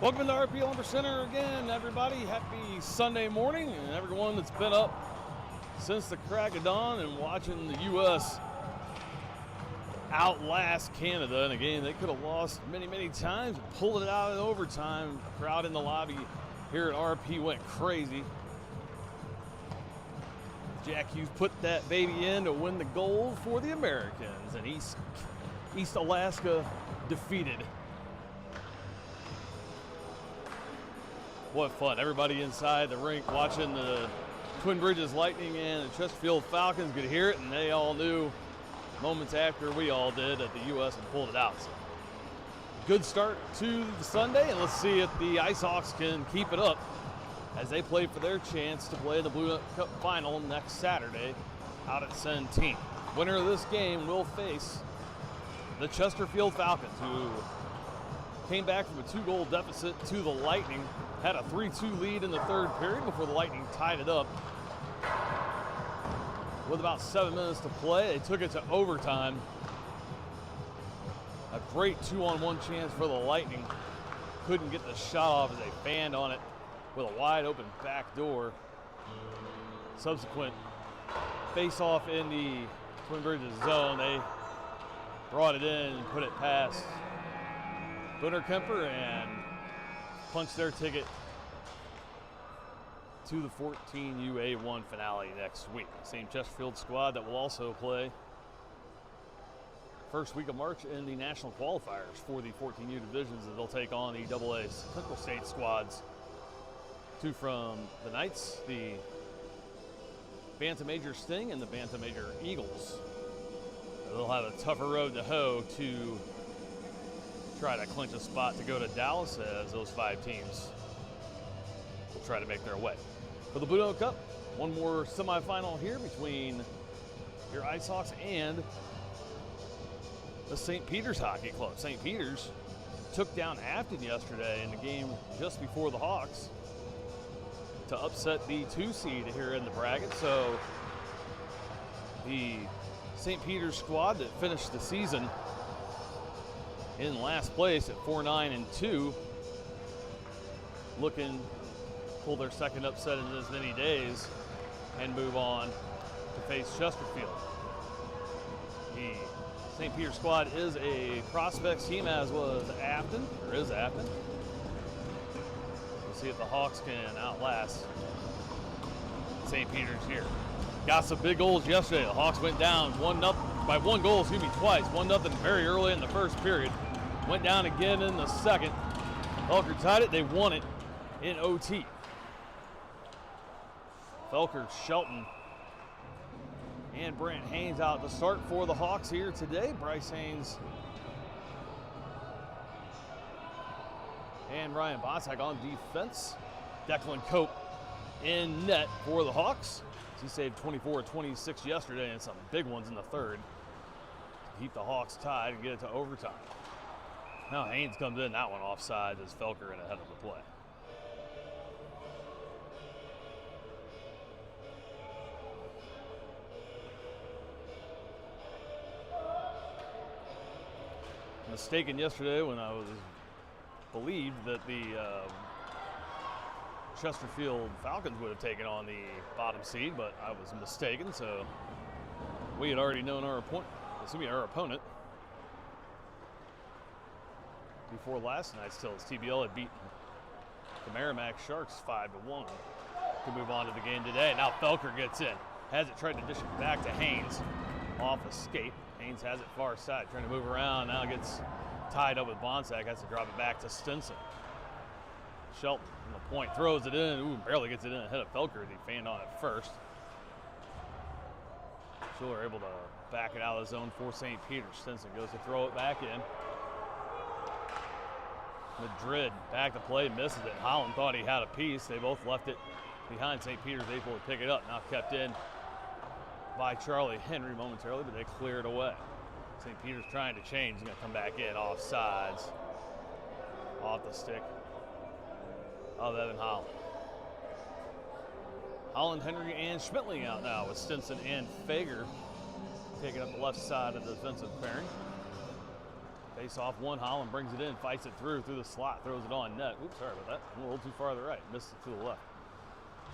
Welcome to RP Lumber Center again, everybody. Happy Sunday morning, and everyone that's been up since the crack of dawn and watching the U.S. outlast Canada in a game they could have lost many, many times. Pulled it out in overtime. The crowd in the lobby here at RP went crazy. Jack Hughes put that baby in to win the gold for the Americans, and East Alaska defeated. What fun. Everybody inside the rink watching the Twin Bridges Lightning and the Chesterfield Falcons could hear it, and they all knew moments after we all did that the U.S. had pulled it out. So, good start to the Sunday, and let's see if the Ice Hawks can keep it up as they play for their chance to play the Blue Cup Final next Saturday out at Centene. Winner of this game will face the Chesterfield Falcons, who came back from a 2-goal deficit to the Lightning, had a 3-2 lead in the third period before the Lightning tied it up. With about 7 minutes to play, they took it to overtime. A great 2-on-1 chance for the Lightning. Couldn't get the shot off as they fanned on it with a wide open back door. Subsequent face-off in the Twin Bridges zone, they brought it in and put it past Gunnar Kemper and punched their ticket to the 14UA1 finale next week. Same Chesterfield squad that will also play first week of March in the national qualifiers for the 14U divisions, that they'll take on the AA Central State squads. Two from the Knights, the Bantam Major Sting and the Bantam Major Eagles. They'll have a tougher road to hoe to try to clinch a spot to go to Dallas, as those 5 teams will try to make their way. For the Blue Note Cup, one more semifinal here between your Ice Hawks and the St. Peter's Hockey Club. St. Peter's took down Afton yesterday in the game just before the Hawks to upset the 2 seed here in the bracket. So the St. Peter's squad that finished the season in last place at 4-9-2, looking to pull their second upset in as many days and move on to face Chesterfield. The St. Peter's squad is a prospects team, as was Afton, or is Afton. We'll see if the Hawks can outlast St. Peter's here. Got some big goals yesterday. The Hawks went down by 1 goal, twice. 1-0 very early in the first period. Went down again in the second. Felker tied it. They won it in OT. Felker, Shelton, and Brant Haynes out to start for the Hawks here today. Bryce Haynes and Ryan Botzak on defense. Declan Cope in net for the Hawks. He saved 24-26 yesterday and some big ones in the third to keep the Hawks tied and get it to overtime. Now Haynes comes in, that one offside as Felker in ahead of the play. Mistaken yesterday when I was believed that the Chesterfield Falcons would have taken on the bottom seed, but I was mistaken. So we had already known our opponent before last night. Still, as TBL had beaten the Merrimack Sharks 5-1 to move on to the game today. Now Felker gets in, has it, tried to dish it back to Haynes off a skate. Haynes has it far side, trying to move around. Now gets tied up with Bonsack, has to drop it back to Stinson. Shelton from the point throws it in. Ooh, barely gets it in ahead of Felker as he fanned on it first. Schuler able to back it out of the zone for St. Peter's. Stinson goes to throw it back in. Madrid back to play, misses it. Holland thought he had a piece. They both left it behind St. Peter's, able to pick it up. Now kept in by Charlie Henry momentarily, but they clear it away. St. Peter's trying to change. He's going to come back in offsides. Off the stick of Evan Holland. Holland, Henry, and Schmitling out now with Stinson and Fager taking up the left side of the defensive pairing. Face off one, Holland brings it in, fights it through the slot, throws it on net. Oops, sorry about that. A little too far to the right, missed it to the left.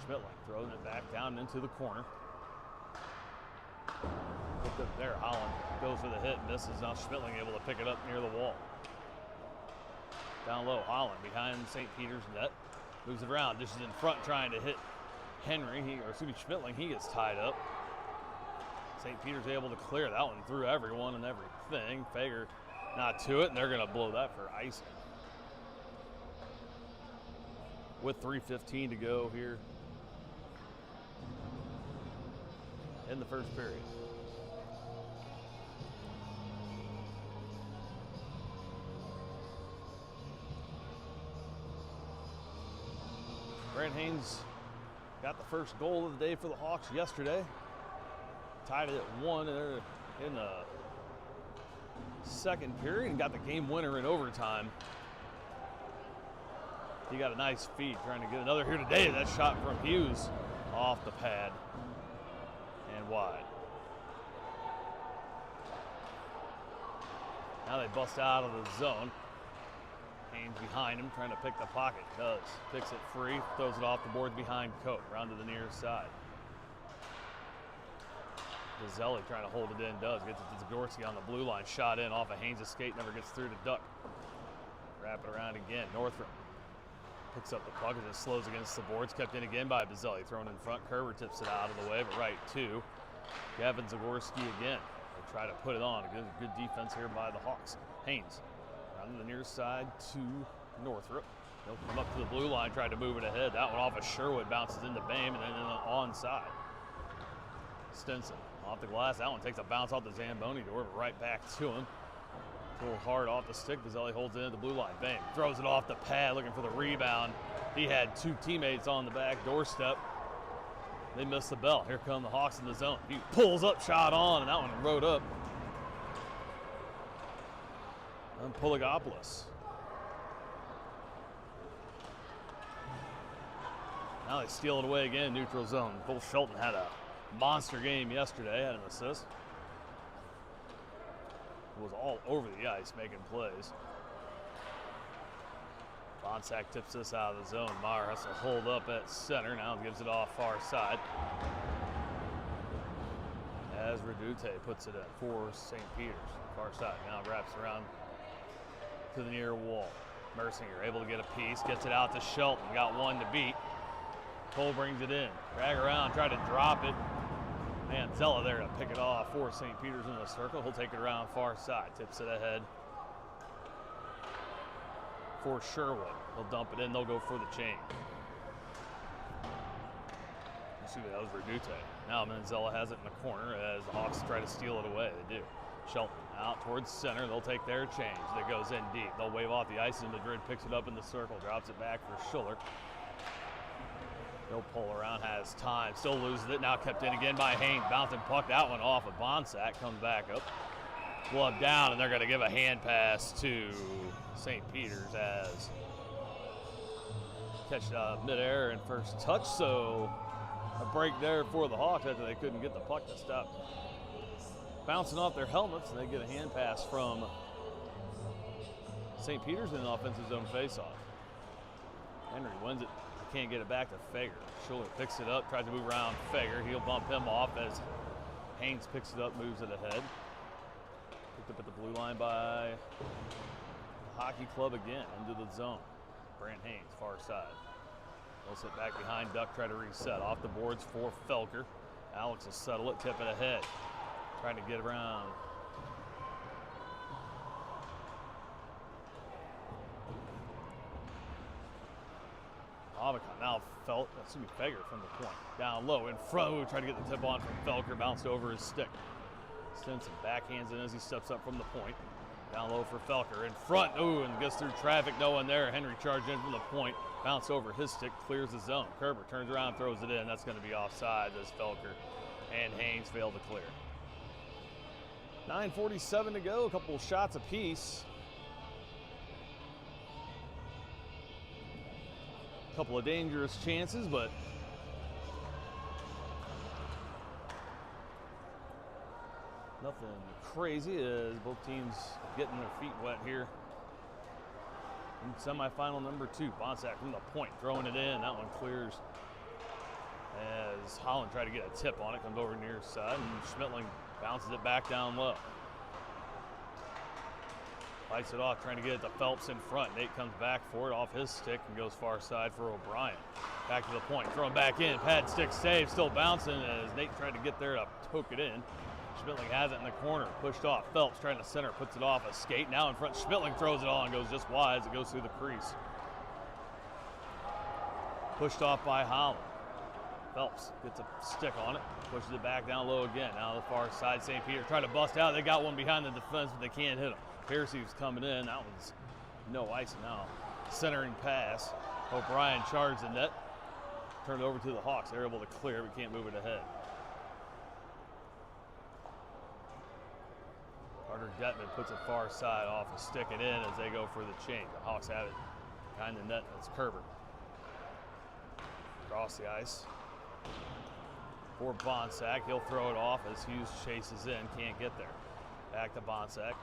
Schmittling throwing it back down into the corner. Picked up there, Holland goes for the hit, misses. Now Schmittling able to pick it up near the wall. Down low, Holland behind St. Peter's net. Moves it around, dishes in front, trying to hit Henry, Schmittling, he gets tied up. St. Peter's able to clear that one through everyone and everything. Fager not to it, and they're gonna blow that for icing. With 3:15 to go here in the first period. Grant Haynes got the first goal of the day for the Hawks yesterday. Tied it at 1 in the second period and got the game winner in overtime. He got a nice feed trying to get another here today. That shot from Hughes off the pad and wide. Now they bust out of the zone. Haynes behind him, trying to pick the pocket. Does. Picks it free, throws it off the board behind Cope, around to the near side. Zelli trying to hold it in, does. Gets it to Zagorski on the blue line. Shot in off of Haynes' skate, never gets through to Duck. Wrap it around again. Northrup picks up the puck as it slows against the boards. Kept in again by Bazzelli. Thrown in front. Kerber tips it out of the way, but right to Gavin Zagorski again. They try to put it on. Good defense here by the Hawks. Haynes around to the near side to Northrup. They'll come up to the blue line, try to move it ahead. That one off of Sherwood, bounces into Bame, and then onside. Stinson off the glass. That one takes a bounce off the Zamboni door, but right back to him. A little hard off the stick. Bazzelli holds it at the blue line. Bame throws it off the pad, looking for the rebound. He had two teammates on the back doorstep. They missed the bell. Here come the Hawks in the zone. He pulls up, shot on, and that one rode up. And Poligopoulos. Now they steal it away again, neutral zone. Bull Shelton had a monster game yesterday, had an assist. Was all over the ice making plays. Bonsack tips this out of the zone. Meyer has to hold up at center. Now gives it off far side. As Redute puts it in for St. Peter's. Far side now wraps around to the near wall. Mercinger able to get a piece. Gets it out to Shelton. Got one to beat. Cole brings it in. Drag around. Try to drop it. Manzella there to pick it off for St. Peter's in the circle. He'll take it around far side. Tips it ahead for Sherwood. He'll dump it in. They'll go for the chain. You see that was Redute. Now Manzella has it in the corner as the Hawks try to steal it away. They do. Shelton out towards center. They'll take their change. That goes in deep. They'll wave off the ice, and Madrid picks it up in the circle. Drops it back for Schuller. He'll pull around, has time, still loses it. Now kept in again by Haynes. Bouncing puck, that one off of Bonsack. Comes back up. Glove down, and they're going to give a hand pass to St. Peter's as catch midair and first touch. So a break there for the Hawks after they couldn't get the puck to stop bouncing off their helmets, and they get a hand pass from St. Peter's in an offensive zone faceoff. Henry wins it. Can't get it back to Fager. Schuller picks it up, tries to move around Fager. He'll bump him off as Haynes picks it up, moves it ahead. Picked up at the blue line by the Hockey Club again, into the zone. Brant Haynes, far side. They'll sit back behind Duck, try to reset. Off the boards for Felker. Alex will settle it, tip it ahead. Trying to get around. Now Fager from the point. Down low, in front. Ooh, tried to get the tip on from Felker, bounced over his stick. Stinson backhands in as he steps up from the point. Down low for Felker, in front. Ooh, and gets through traffic, no one there. Henry charged in from the point, bounced over his stick, clears the zone. Kerber turns around, throws it in. That's going to be offside as Felker and Haynes fail to clear. 9:47 to go, a couple of shots apiece. Couple of dangerous chances, but Nothing crazy as both teams getting their feet wet here. In semifinal number 2, Bonsack from the point, throwing it in. That one clears as Holland tried to get a tip on it, comes over near side, and Schmittling bounces it back down low. Fights it off, trying to get it to Phelps in front. Nate comes back for it off his stick and goes far side for O'Brien. Back to the point, throwing back in, pad stick save, still bouncing as Nate tried to get there to poke it in. Schmittling has it in the corner, pushed off. Phelps trying to center, puts it off a skate. Now in front, Schmittling throws it on, goes just wide as it goes through the crease. Pushed off by Holland. Phelps gets a stick on it, pushes it back down low again. Now the far side, St. Peter trying to bust out. They got one behind the defense, but they can't hit him. Piercy's coming in. That one's no ice now. Centering pass. O'Brien charged the net. Turned over to the Hawks. They're able to clear, but can't move it ahead. Carter Detman puts it far side off and stick it in as they go for the change. The Hawks have it behind the net. That's Kerber. Across the ice. For Bonsack, he'll throw it off as Hughes chases in, can't get there. Back to Bonsack.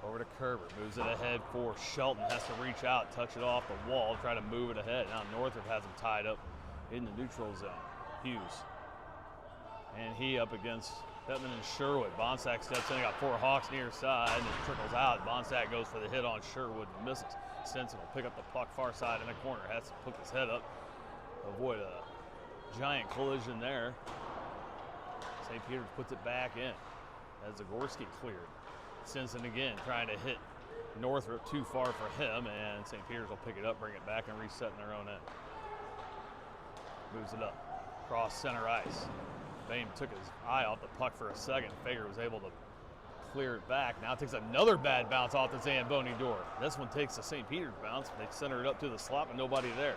Over to Kerber, moves it ahead for Shelton, has to reach out, touch it off the wall, try to move it ahead. Now Northrop has him tied up in the neutral zone. Hughes. And he up against Detman and Sherwood. Bonsack steps in, got 4 Hawks near side, and it trickles out. Bonsack goes for the hit on Sherwood and misses. Stinson will pick up the puck far side in the corner, has to put his head up, avoid a giant collision there. St. Peter's puts it back in as Zagorski cleared. Stinson again trying to hit Northrop, too far for him, and St. Peter's will pick it up, bring it back, and reset in their own end. Moves it up, cross center ice. Bain took his eye off the puck for a second. Fager was able to clear it back. Now takes another bad bounce off the Zamboni door. This one takes the St. Peter's bounce. They center it up to the slot, but nobody there.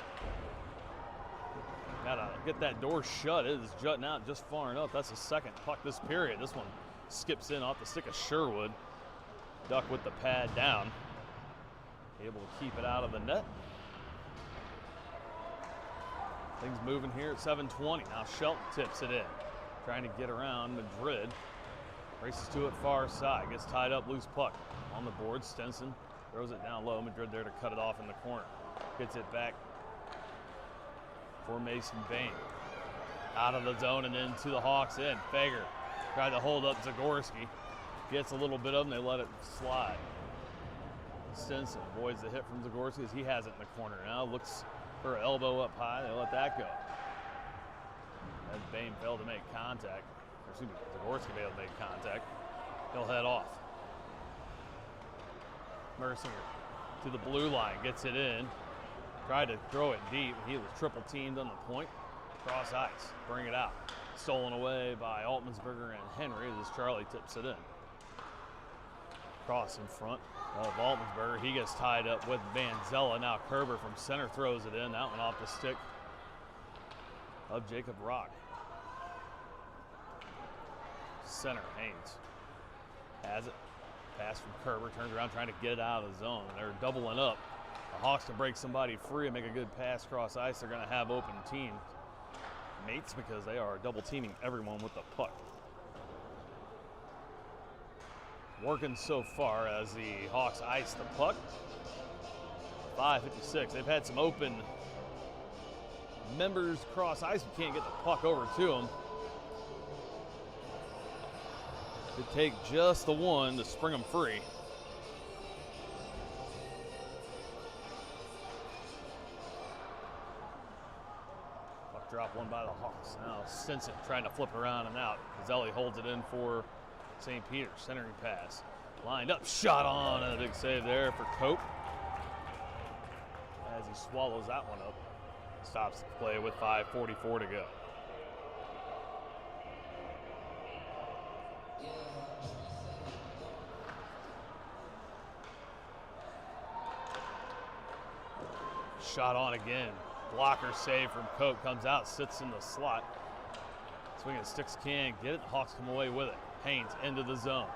Gotta get that door shut. It is jutting out just far enough. That's the second puck this period. This one skips in off the stick of Sherwood. Duck with the pad down. Able to keep it out of the net. Things moving here at 7:20. Now Shelton tips it in. Trying to get around Madrid. Races to it far side. Gets tied up, loose puck. On the board, Stinson throws it down low. Madrid there to cut it off in the corner. Gets it back for Mason Bain. Out of the zone and into the Hawks end. Fager tried to hold up Zagorski. Gets a little bit of them, they let it slide. Stinson avoids the hit from Zagorski as he has it in the corner. Now looks for an elbow up high, they let that go. As Bain failed to make contact, or excuse me, Zagorski failed to make contact, he'll head off. Mercinger to the blue line, gets it in. Tried to throw it deep, he was triple teamed on the point. Cross ice, bring it out. Stolen away by Altmansberger and Henry as Charlie tips it in. Cross in front of Altmansberger. He gets tied up with Vanzella. Now Kerber from center throws it in. That one off the stick of Jacob Rock. Center, Haynes has it. Pass from Kerber, turns around trying to get it out of the zone. They're doubling up. The Hawks to break somebody free and make a good pass across ice. They're going to have open team mates because they are double teaming everyone with the puck. Working so far as the Hawks ice the puck. 5:56. They've had some open members cross ice. We can't get the puck over to them. Could take just the one to spring them free. Puck drop one by the Hawks. Now Stinson trying to flip around and out. Zelli holds it in for St. Peter's. Centering pass. Lined up, shot on, and a big save there for Cope. As he swallows that one up. Stops the play with 5:44 to go. Shot on again. Blocker save from Cope. Comes out, sits in the slot. Swinging sticks, can't get it. Hawks come away with it. Haynes into the zone.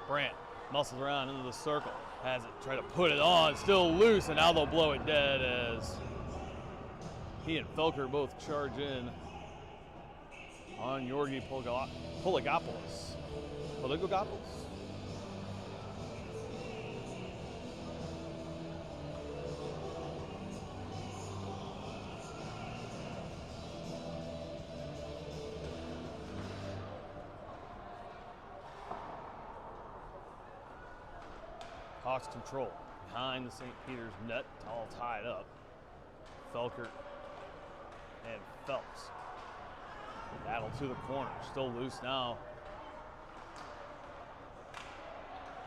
Brandt muscles around into the circle. Has it, try to put it on. Still loose, and now they'll blow it dead as he and Felker both charge in on Yorgi Poligopoulos. Hawks control behind the St. Peter's net, all tied up. Felkert and Phelps. Battle to the corner, still loose now.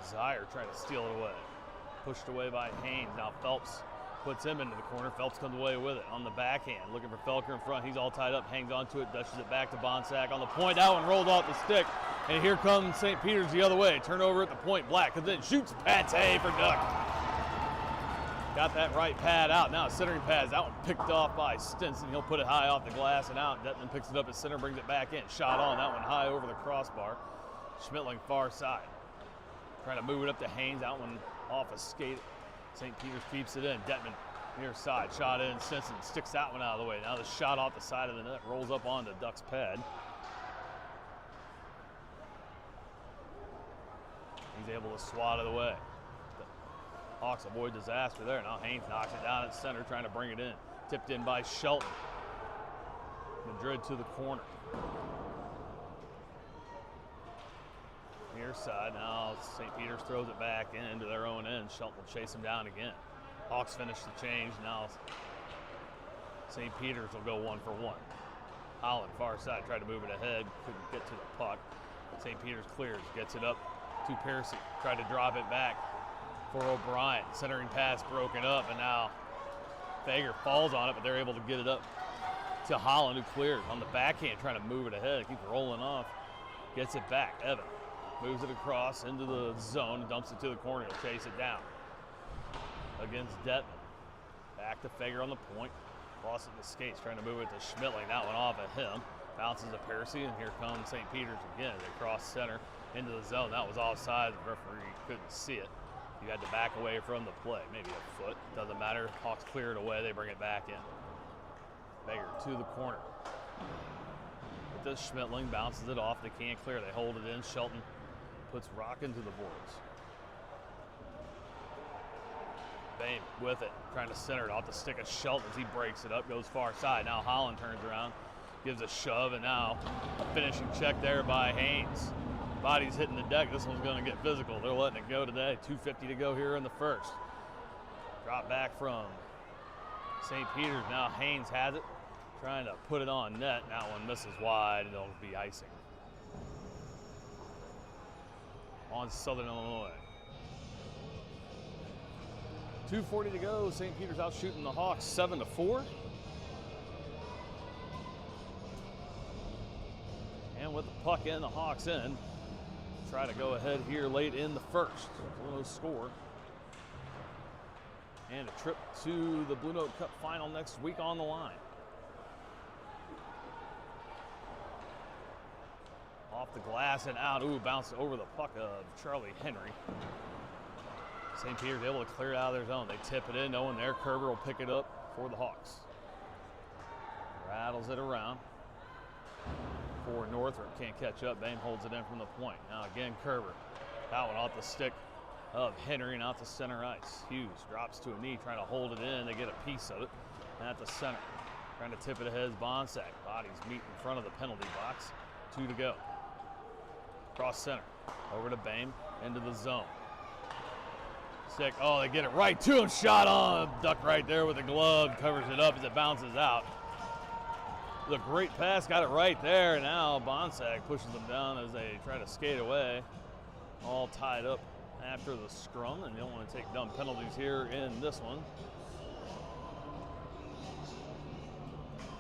Zire trying to steal it away. Pushed away by Haynes. Now Phelps puts him into the corner. Phelps comes away with it on the backhand. Looking for Felker in front. He's all tied up, hangs onto it, dashes it back to Bonsack on the point. That one rolled off the stick. And here comes St. Peter's the other way. Turnover at the point. Black comes in, shoots Pate for Duck. Got that right pad out. Now centering pads. That one picked off by Stinson. He'll put it high off the glass and out. Detman picks it up at center, brings it back in. Shot on. That one high over the crossbar. Schmittling far side. Trying to move it up to Haynes. That one off a skate. St. Peter's keeps it in. Detman near side. Shot in. Stinson sticks that one out of the way. Now the shot off the side of the net rolls up onto Duck's pad. He's able to swat it away. The Hawks avoid disaster there. Now Haynes knocks it down at center, trying to bring it in. Tipped in by Shelton. Madrid to the corner. Near side, now St. Peter's throws it back into their own end. Shelton will chase him down again. Hawks finish the change. Now St. Peter's will go 1-for-1. Holland, far side, tried to move it ahead. Couldn't get to the puck. St. Peter's clears, gets it up to Piercy. Tried to drop it back for O'Brien. Centering pass broken up, and now Fager falls on it, but they're able to get it up to Holland, who clears on the backhand, trying to move it ahead. It keeps rolling off. Gets it back. Evan moves it across into the zone and dumps it to the corner. He'll chase it down against Detman. Back to Fager on the point. Lost it in the skates, trying to move it to Schmittling. That one off at him. Bounces to Piercy, and here comes St. Peter's again. They cross center into the zone. That was offside. The referee couldn't see it. You had to back away from the play. Maybe a foot. Doesn't matter. Hawks clear it away. They bring it back in. Fager to the corner. With this, Schmittling bounces it off. They can't clear. They hold it in. Shelton puts Rock into the boards. Bame with it, trying to center it off the stick of Shelton as he breaks it up, goes far side. Now Holland turns around, gives a shove, and now a finishing check there by Haynes. Body's hitting the deck. This one's going to get physical. They're letting it go today. 2:50 to go here in the first. Drop back from St. Peter's. Now Haynes has it, trying to put it on net. That one misses wide, and it'll be icing. On Southern Illinois. 2:40 to go. St. Peter's out shooting the Hawks 7-4. And with the puck in, the Hawks in. Try to go ahead here late in the first. Blue Note score. And a trip to the Blue Note Cup final next week on the line. Off the glass and out. Ooh, bounced over the puck of Charlie Henry. St. Peter's able to clear it out of their zone. They tip it in, knowing their Kerber will pick it up for the Hawks. Rattles it around. For Northrop, can't catch up. Bame holds it in from the point. Now again, Kerber. That one off the stick of Henry and out to center ice. Hughes drops to a knee, trying to hold it in. They get a piece of it. And at the center, trying to tip it ahead is Bonsack. Bodies meet in front of the penalty box. 2 to go. Cross center, over to Bame, into the zone. Stick, oh, they get it right to him. Shot on, Duck right there with the glove, covers it up as it bounces out. The great pass, got it right there. Now Bonsack pushes them down as they try to skate away. All tied up after the scrum, and you don't want to take dumb penalties here in this one.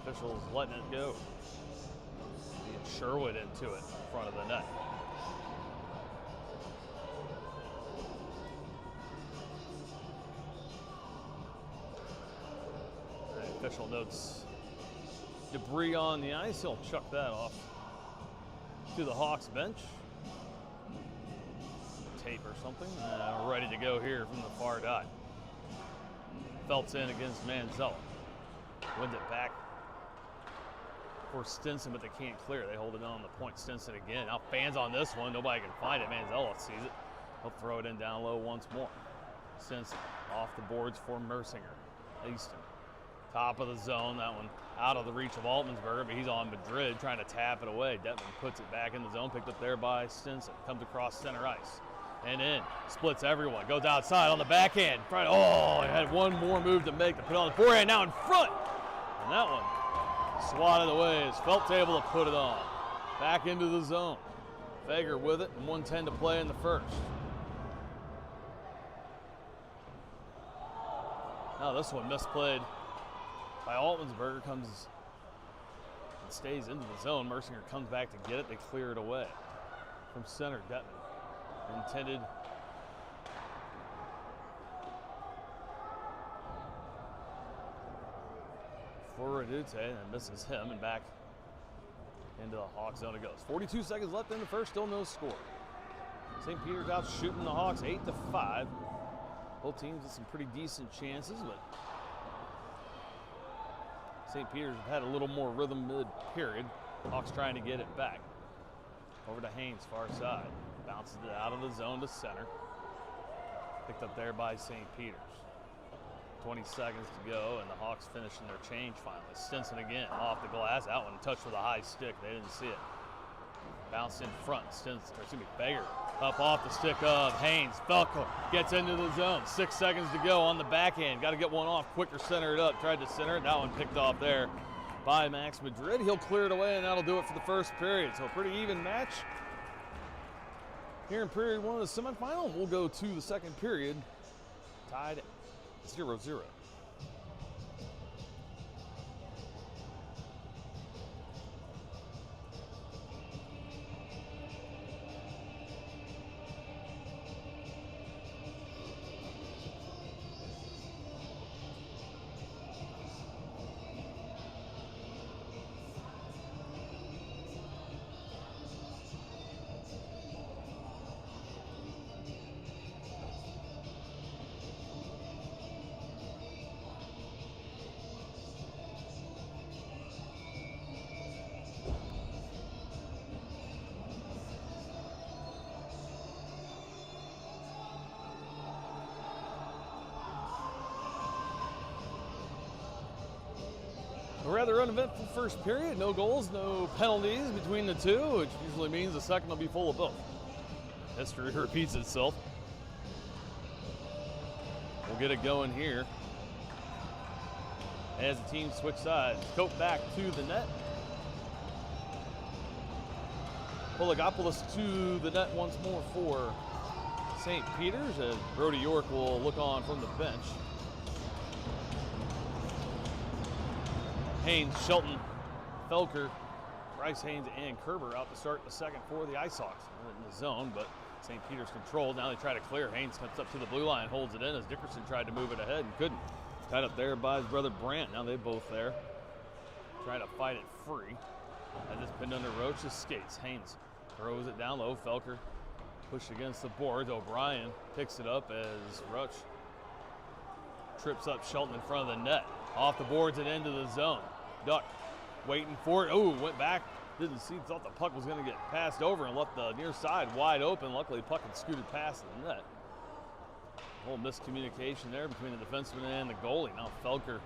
Officials letting it go. Being Sherwood into it in front of the net. The official notes debris on the ice. He'll chuck that off to the Hawks bench. Tape or something. We're ready to go here from the far dot. Phelps in against Manzella. Wins it back for Stinson, but they can't clear. They hold it on the point. Stinson again. Now fans on this one. Nobody can find it. Manzella sees it. He'll throw it in down low once more. Stinson off the boards for Mercinger. Easton, top of the zone. That one out of the reach of Altmansberger, but he's on Madrid trying to tap it away. Detman puts it back in the zone, picked up there by Stinson. Comes across center ice and in, splits everyone. Goes outside on the backhand. Oh, he had one more move to make to put on the forehand. Now in front, and that one swatted away as Felt's able to put it on. Back into the zone. Fager with it, and 1:10 to play in the first. Now this one misplayed by Altmansberger, comes and stays into the zone. Mercinger comes back to get it. They clear it away from center. Detman intended for Redute, and misses him, and back into the Hawks zone it goes. 42 seconds left in the first, still no score. St. Peter's out shooting the Hawks 8-5. Both teams with some pretty decent chances, but St. Peter's have had a little more rhythm mid-period. Hawks trying to get it back. Over to Haynes, far side. Bounces it out of the zone to center. Picked up there by St. Peter's. 20 seconds to go, and the Hawks finishing their change finally. Stinson again, off the glass. That one touched with a high stick. They didn't see it. Bounced in front. Stinson, or excuse me, Fager. Up off the stick of Haynes. Felko gets into the zone. 6 seconds to go on the backhand. Got to get one off quicker, center it up. Tried to center it. That one picked off there by Max Madrid. He'll clear it away, and that'll do it for the first period. So a pretty even match here in period one of the semifinal. We'll go to the second period, tied 0-0. A rather uneventful first period. No goals, no penalties between the two, which usually means the second will be full of both. History repeats itself. We'll get it going here as the teams switch sides. Cope back to the net. Polagopoulos to the net once more for St. Peter's, as Brody York will look on from the bench. Haynes, Shelton, Felker, Bryce Haynes, and Kerber out to start the second for the Ice Hawks. In the zone, but St. Peter's controlled. Now they try to clear. Haynes comes up to the blue line, holds it in as Dickerson tried to move it ahead and couldn't. Tied up there by his brother Brandt. Now they both there. Trying to fight it free. As it's pinned under Roach's skates. Haynes throws it down low. Felker pushed against the boards. O'Brien picks it up as Roach trips up Shelton in front of the net. Off the boards and into the zone. Duck waiting for it. Oh, went back. Didn't see, thought the puck was going to get passed over and left the near side wide open. Luckily, the puck had scooted past the net. A little miscommunication there between the defenseman and the goalie. Now Felker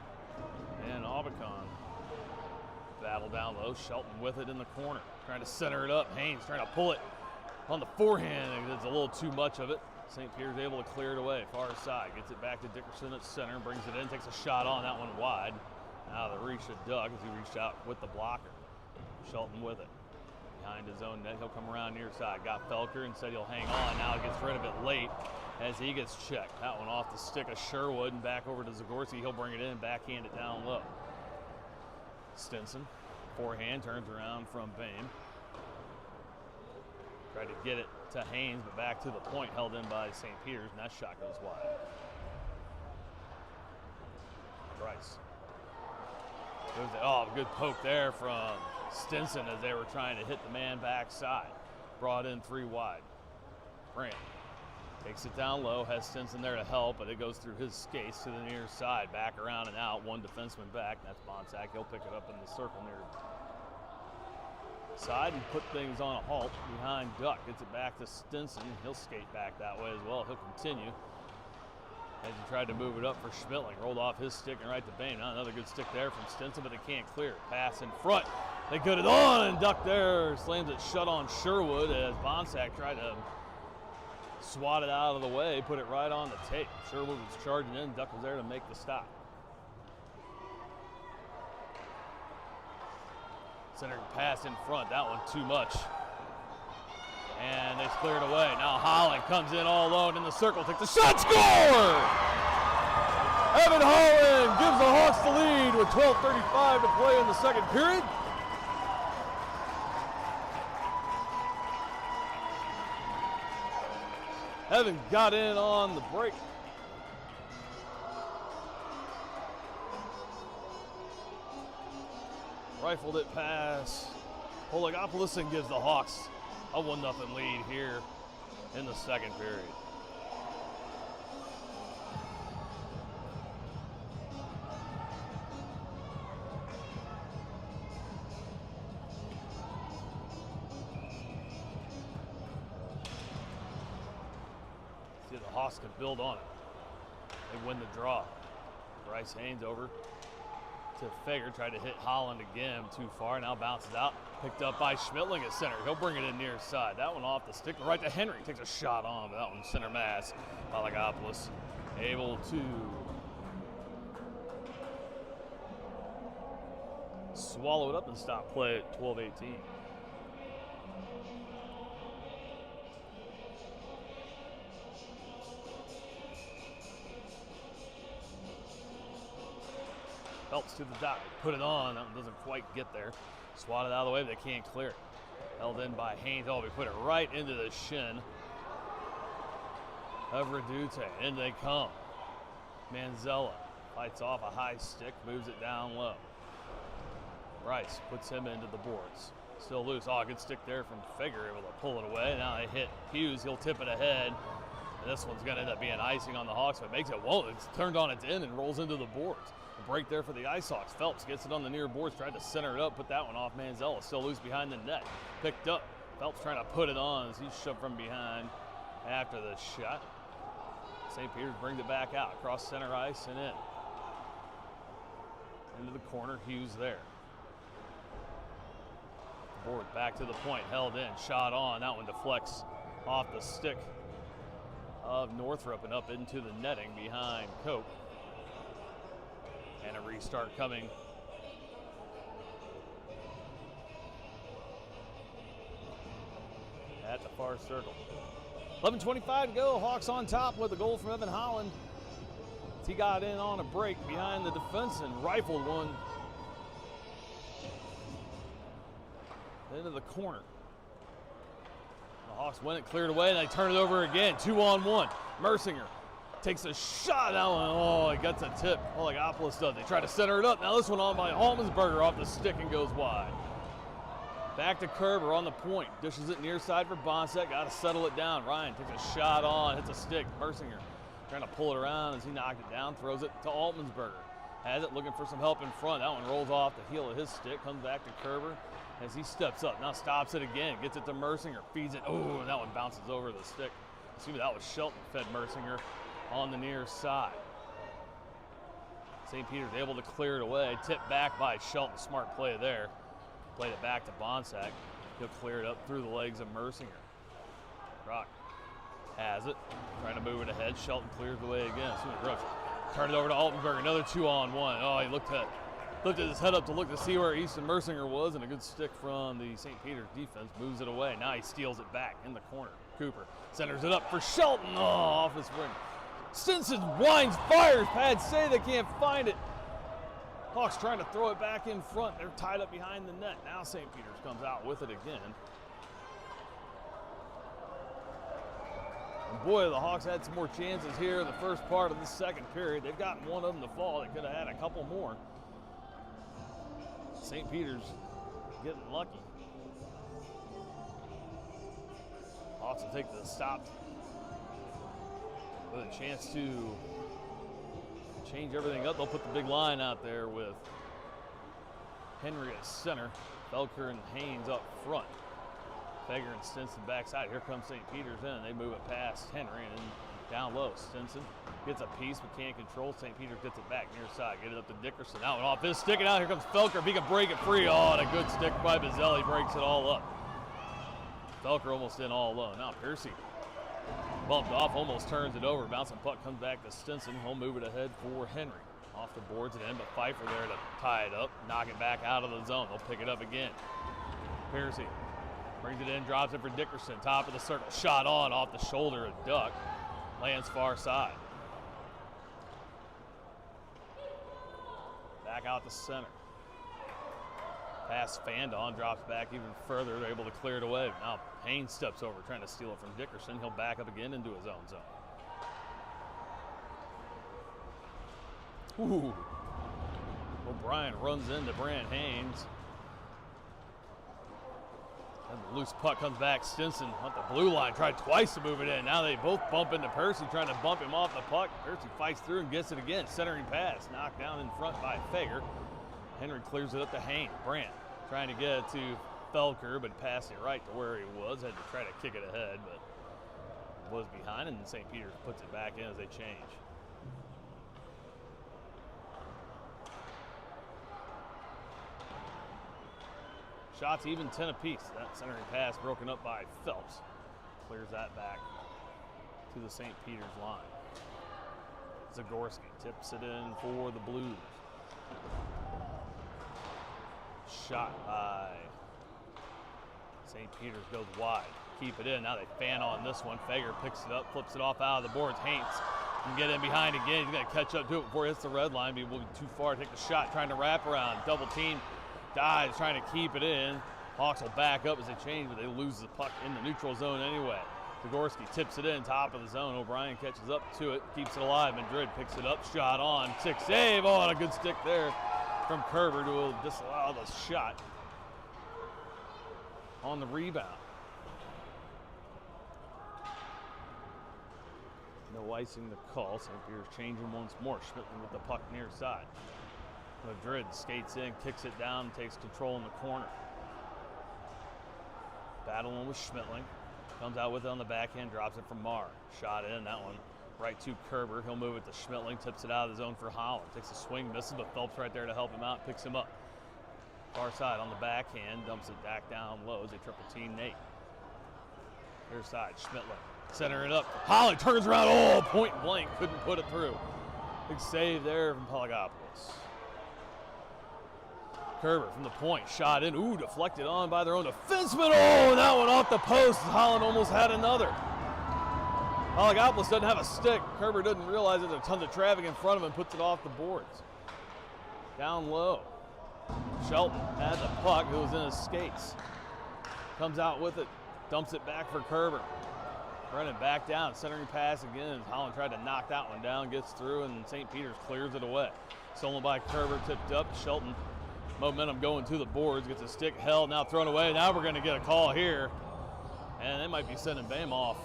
and Aubicon battle down low. Shelton with it in the corner. Trying to center it up. Haynes trying to pull it on the forehand. It's a little too much of it. St. Peter's able to clear it away. Far side. Gets it back to Dickerson at center. Brings it in. Takes a shot on that one wide. Out of the reach of Doug as he reached out with the blocker. Shelton with it. Behind his own net. He'll come around near side. Got Felker and said he'll hang on. Now he gets rid of it late as he gets checked. That one off the stick of Sherwood and back over to Zagorski. He'll bring it in and backhand it down low. Stinson. Forehand turns around from Bame. Tried to get it to Haynes, but back to the point, held in by St. Peter's, and that shot goes wide. Bryce. Oh, good poke there from Stinson as they were trying to hit the man backside. Brought in 3 wide. Brandt takes it down low, has Stinson there to help, but it goes through his skates to the near side. Back around and out, one defenseman back. That's Bonsack. He'll pick it up in the circle near side and put things on a halt behind Duck. Gets it back to Stinson. He'll skate back that way as well. He'll continue. As he tried to move it up for Schmittling. Rolled off his stick and right to Bain. Now another good stick there from Stinson, but they can't clear. Pass in front. They get it on, and Duck there slams it shut on Sherwood as Bonsack tried to swat it out of the way, put it right on the tape. Sherwood was charging in. Duck was there to make the stop. Center pass in front. That one too much. And they cleared away. Now Holland comes in all alone in the circle, takes a shot, score! Evan Holland gives the Hawks the lead with 12:35 to play in the second period. Evan got in on the break. Rifled it past Polagopoulos and gives the Hawks a 1-0 lead here in the second period. See if the Hawks can build on it. They win the draw. Bryce Haynes over to Fager, tried to hit Holland again, too far, now bounces out, picked up by Schmittling at center. He'll bring it in near side. That one off the stick, right to Henry, takes a shot on, but that one center mass. Polagopoulos able to swallow it up and stop play at 12-18. Phelps to the dot, put it on, that one doesn't quite get there. Swatted out of the way, but they can't clear it. Held in by Haynes, we put it right into the shin of Redute. In they come. Manzella fights off a high stick, moves it down low. Bryce puts him into the boards. Still loose, good stick there from Fager, able to pull it away. Now they hit Hughes, he'll tip it ahead. And this one's gonna end up being icing on the Hawks, but makes it won't. It's turned on its end and rolls into the boards. A break there for the Ice Hawks. Phelps gets it on the near boards, tried to center it up, put that one off Manzella. Still loose behind the net. Picked up. Phelps trying to put it on as he's shoved from behind after the shot. St. Peter's brings it back out across center ice and in. Into the corner, Hughes there. Board back to the point, held in, shot on. That one deflects off the stick of Northrop and up into the netting behind Cope. And a restart coming. At the far circle. 11:25 to go. Hawks on top with a goal from Evan Holland. He got in on a break behind the defense and rifled one into the corner. The Hawks win it, cleared away, and they turn it over again. 2-on-1. Mercinger takes a shot. That one, he gets a tip. Polagopoulos does. They try to center it up. Now this one on by Holmensberger off the stick and goes wide. Back to Kerber on the point. Dishes it near side for Bonsack. Got to settle it down. Ryan takes a shot on, hits a stick. Mercinger trying to pull it around as he knocked it down. Throws it to Altmansberger. Has it, looking for some help in front. That one rolls off the heel of his stick. Comes back to Kerber as he steps up. Now stops it again. Gets it to Mercinger. Feeds it. Oh, and that one bounces over the stick. Assuming that was Shelton fed Mercinger on the near side. St. Peter's able to clear it away. Tipped back by Shelton. Smart play there. Played it back to Bonsack. He'll clear it up through the legs of Mercinger. Rock has it. Trying to move it ahead. Shelton clears the way again. Turn it over to Altenberg. Another 2-on-1. He lifted his head up to look to see where Easton Mercinger was, and a good stick from the St. Peter's defense. Moves it away. Now he steals it back in the corner. Cooper centers it up for Shelton. Off his wing. Stinson winds, fires. Pads say they can't find it. Hawks trying to throw it back in front. They're tied up behind the net. Now St. Peter's comes out with it again. And boy, the Hawks had some more chances here in the first part of the second period. They've gotten one of them to fall. They could have had a couple more. St. Peter's getting lucky. Hawks will take the stop with a chance to change everything up. They'll put the big line out there with Henry at center. Felker and Haynes up front. Fager and Stinson backside. Here comes St. Peter's in. They move it past Henry and then down low. Stinson gets a piece but can't control. St. Peter's gets it back near side. Get it up to Dickerson. Out and off his stick. And out here comes Felker. If he can break it free. Oh, and a good stick by Bazzelli. Breaks it all up. Felker almost in all alone. Now Piercy bumped off, almost turns it over. Bouncing puck comes back to Stinson. He'll move it ahead for Henry. Off the boards and in, but Pfeiffer there to tie it up. Knock it back out of the zone. They'll pick it up again. Piercy brings it in, drops it for Dickerson. Top of the circle. Shot on off the shoulder of Duck. Lands far side. Back out to center. Pass Fandon, drops back even further. They're able to clear it away. Now Haynes steps over, trying to steal it from Dickerson. He'll back up again into his own zone. Ooh. O'Brien runs into Brant Haynes. And the loose puck comes back. Stinson on the blue line, tried twice to move it in. Now they both bump into Percy, trying to bump him off the puck. Percy fights through and gets it again. Centering pass, knocked down in front by Fager. Henry clears it up to Haynes. Brant trying to get it to Felker, but passed it right to where he was. Had to try to kick it ahead, but was behind, and St. Peter's puts it back in as they change. Shots even 10 apiece. That centering pass broken up by Phelps. Clears that back to the St. Peter's line. Zagorski tips it in for the Blues. Shot by St. Peter's goes wide. Keep it in. Now they fan on this one. Fager picks it up, flips it off out of the boards. Haynes can get in behind again. He's going to catch up to it before it hits the red line. But he will be too far to take the shot. Trying to wrap around. Double team. Dives, trying to keep it in. Hawks will back up as they change, but they lose the puck in the neutral zone anyway. Zagorski tips it in, top of the zone. O'Brien catches up to it, keeps it alive. Madrid picks it up, shot on. Sick save. Oh, and a good stick there from Kerber to disallow the shot on the rebound. No icing the call. St. Peter's changing once more. Schmittling with the puck near side. Madrid skates in, kicks it down, takes control in the corner. Battling with Schmittling. Comes out with it on the backhand, drops it from Marr. Shot in, that one right to Kerber. He'll move it to Schmittling, tips it out of the zone for Holland. Takes a swing, misses, but Phelps right there to help him out, picks him up. Far side on the backhand, dumps it back down low as they triple team Nate. Near side, Schmittling. Center it up. Holland turns around, oh, point blank, couldn't put it through. Big save there from Pelagopoulos. Kerber from the point, shot in, ooh, deflected on by their own defenseman. Oh, and that one off the post. Holland almost had another. Pelagopoulos doesn't have a stick. Kerber doesn't realize that there's tons of traffic in front of him, puts it off the boards. Down low. Shelton had the puck, it was in his skates. Comes out with it, dumps it back for Kerber. Running back down, centering pass again. Holland tried to knock that one down, gets through, and St. Peter's clears it away. Stolen by Kerber, tipped up. Shelton, momentum going to the boards, gets a stick held, now thrown away. Now we're going to get a call here, and they might be sending Bam off.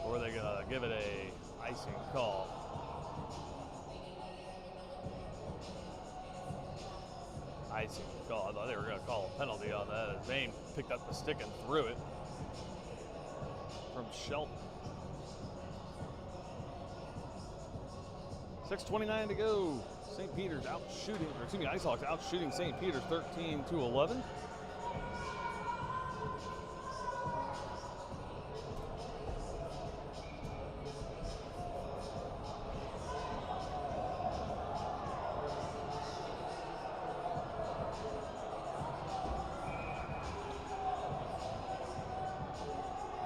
Or are they going to give it a icing call? Icing call. I thought they were going to call a penalty on that as Bam picked up the stick and threw it from Shelton. 6:29 to go. St. Peter's out shooting, or excuse me, Ice Hawks out shooting St. Peter's 13-11.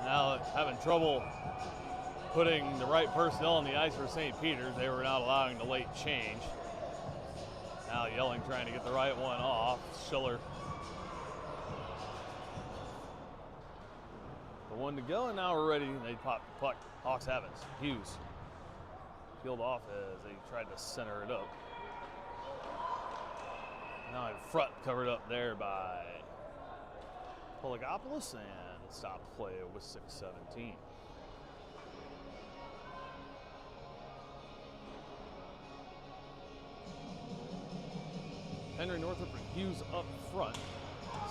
Now having trouble putting the right personnel on the ice for St. Peter's. They were not allowing the late change. Now Yelling trying to get the right one off. Schiller. The one to go, and now we're ready. They pop the puck. Hawks have it. Hughes. Peeled off as they tried to center it up. Now in front, covered up there by Pelagopoulos, and stop play with 6:17. Henry, Northrop, and Hughes up front.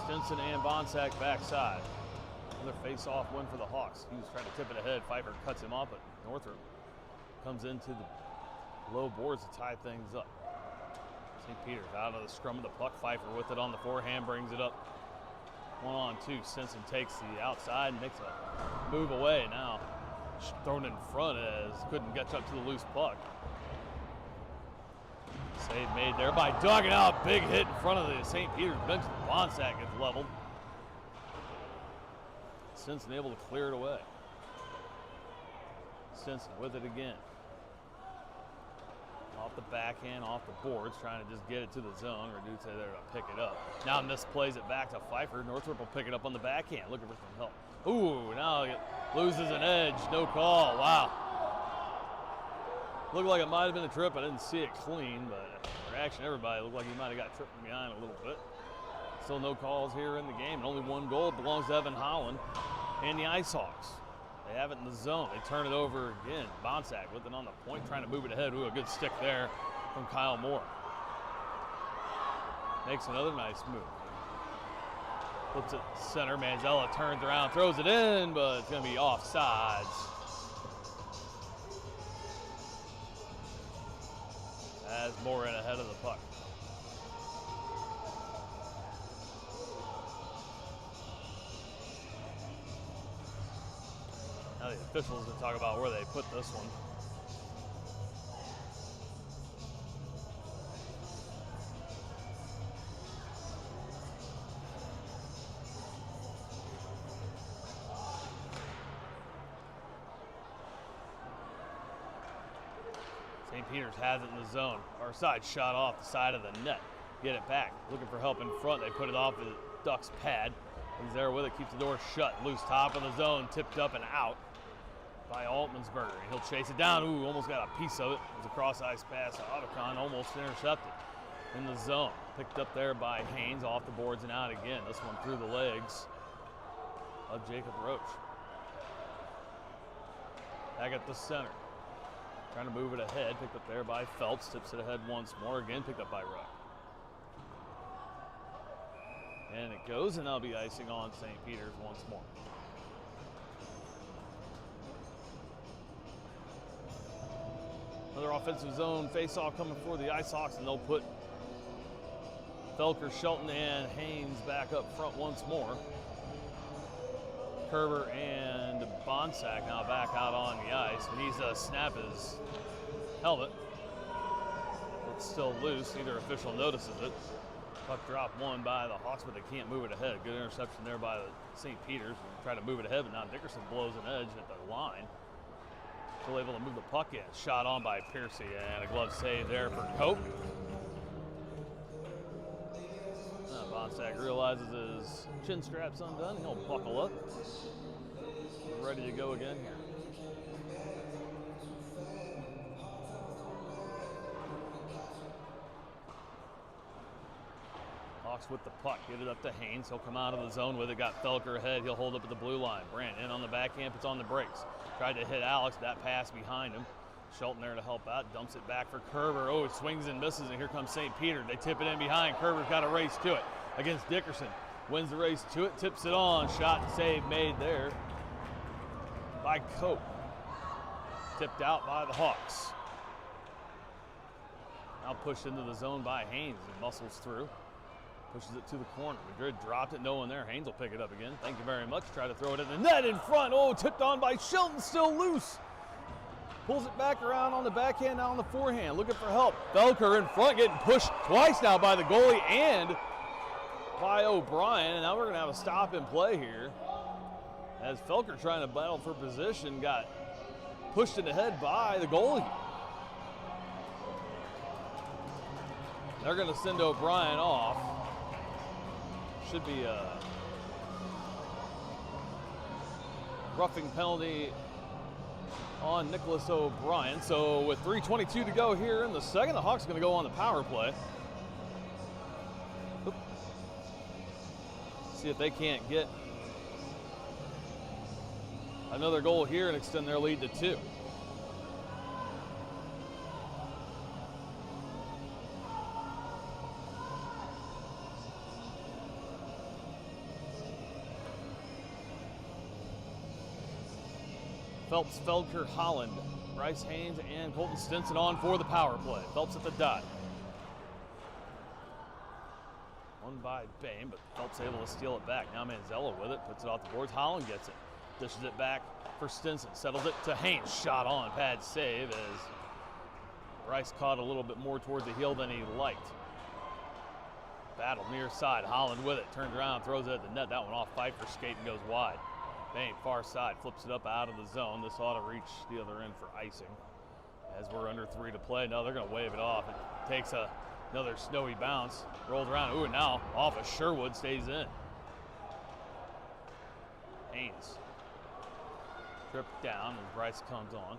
Stinson and Bonsack backside. Another face-off win for the Hawks. Hughes trying to tip it ahead. Pfeiffer cuts him off, but Northrop comes into the low boards to tie things up. St. Peter's out of the scrum of the puck. Pfeiffer with it on the forehand, brings it up 1-on-2. Stinson takes the outside and makes a move away. Now thrown in front as couldn't catch up to the loose puck. Save made there by Duggan out. Big hit in front of the St. Peter's bench. Bonsack gets leveled. Stinson able to clear it away. Stinson with it again. Off the backhand, off the boards, trying to just get it to the zone. Reduce there to pick it up. Now misplays it back to Pfeiffer. Northrop will pick it up on the backhand, looking for some help. Ooh, now it loses an edge. No call. Wow. Looked like it might have been a trip. I didn't see it clean, but reaction everybody looked like he might have got tripped from behind a little bit. Still no calls here in the game, and only one goal belongs to Evan Holland and the Ice Hawks. They have it in the zone. They turn it over again. Bonsack with it on the point, trying to move it ahead. Ooh, a good stick there from Kyle Moore. Makes another nice move. Flips it center. Manzella turns around, throws it in, but it's going to be offsides. As Moore in ahead of the puck. Now the officials will talk about where they put this one. St. Peter's has it in the zone. Our side shot off the side of the net. Get it back. Looking for help in front. They put it off the Ducks pad. He's there with it. Keeps the door shut. Loose top of the zone. Tipped up and out by Altmansberger. He'll chase it down. Ooh, almost got a piece of it. It was a cross-ice pass to Otacon. Almost intercepted in the zone. Picked up there by Haynes. Off the boards and out again. This one through the legs of Jacob Roach. Back at the center. Trying to move it ahead, picked up there by Phelps, tips it ahead once more, again picked up by Ruck. And it goes, and that'll be icing on St. Peter's once more. Another offensive zone face-off coming for the Ice Hawks, and they'll put Felker, Shelton, and Haynes back up front once more. Kerber and Bonsack now back out on the ice. He needs to snap his helmet. It's still loose. Neither official notices it. Puck drop one by the Hawks, but they can't move it ahead. Good interception there by the St. Peter's. Try to move it ahead, but now Dickerson blows an edge at the line. Still able to move the puck in. Shot on by Piercy, and a glove save there for Cope. Bonsack realizes his chin strap's undone. He'll buckle up. Ready to go again here. Hawks with the puck. Get it up to Haynes. He'll come out of the zone with it. Got Felker ahead. He'll hold up at the blue line. Brandt in on the backhand. Puts on the brakes. Tried to hit Alex. That pass behind him. Shelton there to help out. Dumps it back for Kerber. Oh, it swings and misses, and here comes St. Peter. They tip it in behind. Kerber's got a race to it against Dickerson. Wins the race to it. Tips it on. Shot and save made there by Cope. Tipped out by the Hawks. Now pushed into the zone by Haynes. He muscles through. Pushes it to the corner. Madrid dropped it. No one there. Haynes will pick it up again. Thank you very much. Try to throw it in the net in front. Oh, tipped on by Shelton. Still loose. Pulls it back around on the backhand, now on the forehand. Looking for help. Felker in front, getting pushed twice now by the goalie and by O'Brien. And now we're going to have a stop and play here. As Felker, trying to battle for position, got pushed in the head by the goalie. They're going to send O'Brien off. Should be a roughing penalty on Nicholas O'Brien. So with 3:22 to go here in the second, the Hawks are going to go on the power play. Oop. See if they can't get another goal here and extend their lead to 2. Phelps, Felker, Holland, Bryce Haynes, and Colton Stinson on for the power play. Phelps at the dot. Won by Bame, but Phelps able to steal it back. Now Manzella with it, puts it off the boards. Holland gets it, dishes it back for Stinson, settles it to Haynes. Shot on, pad save as Bryce caught a little bit more toward the heel than he liked. Battle near side, Holland with it, turns around, throws it at the net. That one off Pfeiffer's skate and goes wide. Bame, far side, flips it up out of the zone. This ought to reach the other end for icing. As we're under 3 to play, no, they're gonna wave it off. It takes another snowy bounce, rolls around, ooh, and now off of Sherwood, stays in. Haynes, tripped down as Bryce comes on.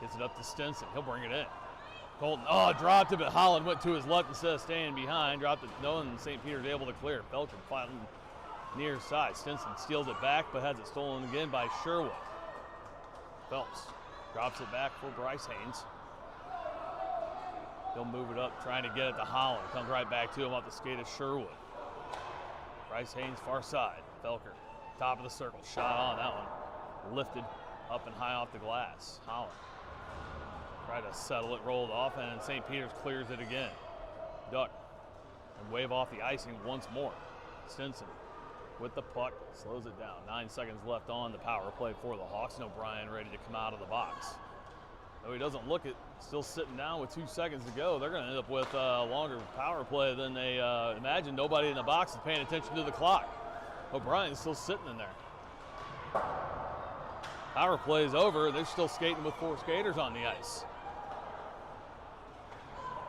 Gets it up to Stinson, he'll bring it in. Colton, dropped it, but Holland went to his left instead of staying behind. Dropped it, no, and St. Peter's able to clear. Felker fighting near side. Stinson steals it back, but has it stolen again by Sherwood. Phelps drops it back for Bryce Haynes. He'll move it up, trying to get it to Holland. Comes right back to him off the skate of Sherwood. Bryce Haynes, far side. Felker, top of the circle. Shot on that one. Lifted up and high off the glass. Holland. Try to settle it, rolled off, and St. Peter's clears it again. Duck and wave off the icing once more. Stinson with the puck, slows it down. 9 seconds left on the power play for the Hawks. And O'Brien ready to come out of the box. Though he doesn't look it, still sitting down with 2 seconds to go. They're going to end up with a longer power play than they imagined. Nobody in the box is paying attention to the clock. O'Brien's still sitting in there. Power play is over. They're still skating with 4 skaters on the ice.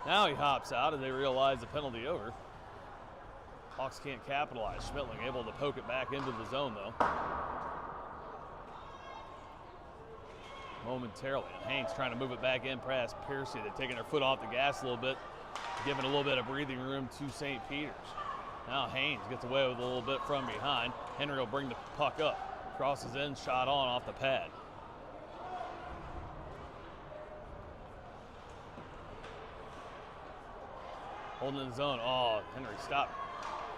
Now he hops out as they realize the penalty over. Hawks can't capitalize. Schmittling able to poke it back into the zone though. Momentarily, and Haynes trying to move it back in past Piercy. They're taking their foot off the gas a little bit, giving a little bit of breathing room to St. Peter's. Now Haynes gets away with a little bit from behind. Henry will bring the puck up. Crosses in, shot on off the pad. Holding in the zone. Oh, Henry stopped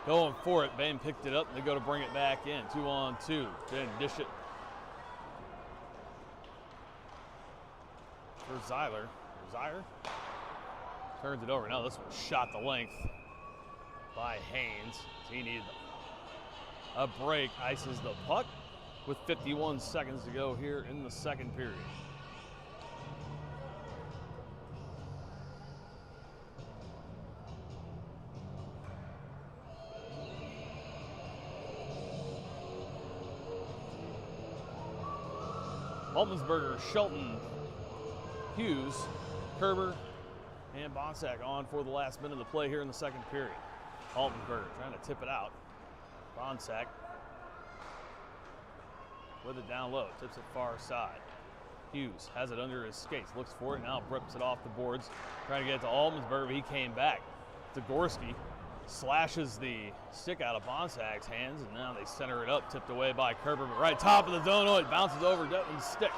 going for it. Bame picked it up and they go to bring it back in. 2-on-2. Then dish it for Zeiler. Zeiler turns it over. Now this one shot the length by Haynes. He needed a break. Ices the puck with 51 seconds to go here in the second period. Altmansberger, Shelton, Hughes, Kerber, and Bonsack on for the last minute of the play here in the second period. Altmansberger trying to tip it out. Bonsack with it down low, tips it far side. Hughes has it under his skates, looks for it, now rips it off the boards, trying to get it to Altmansberger, but he came back. Zagorski slashes the stick out of Bonsack's hands, and now they center it up, tipped away by Kerber, but right top of the zone, it bounces over Detman's stick.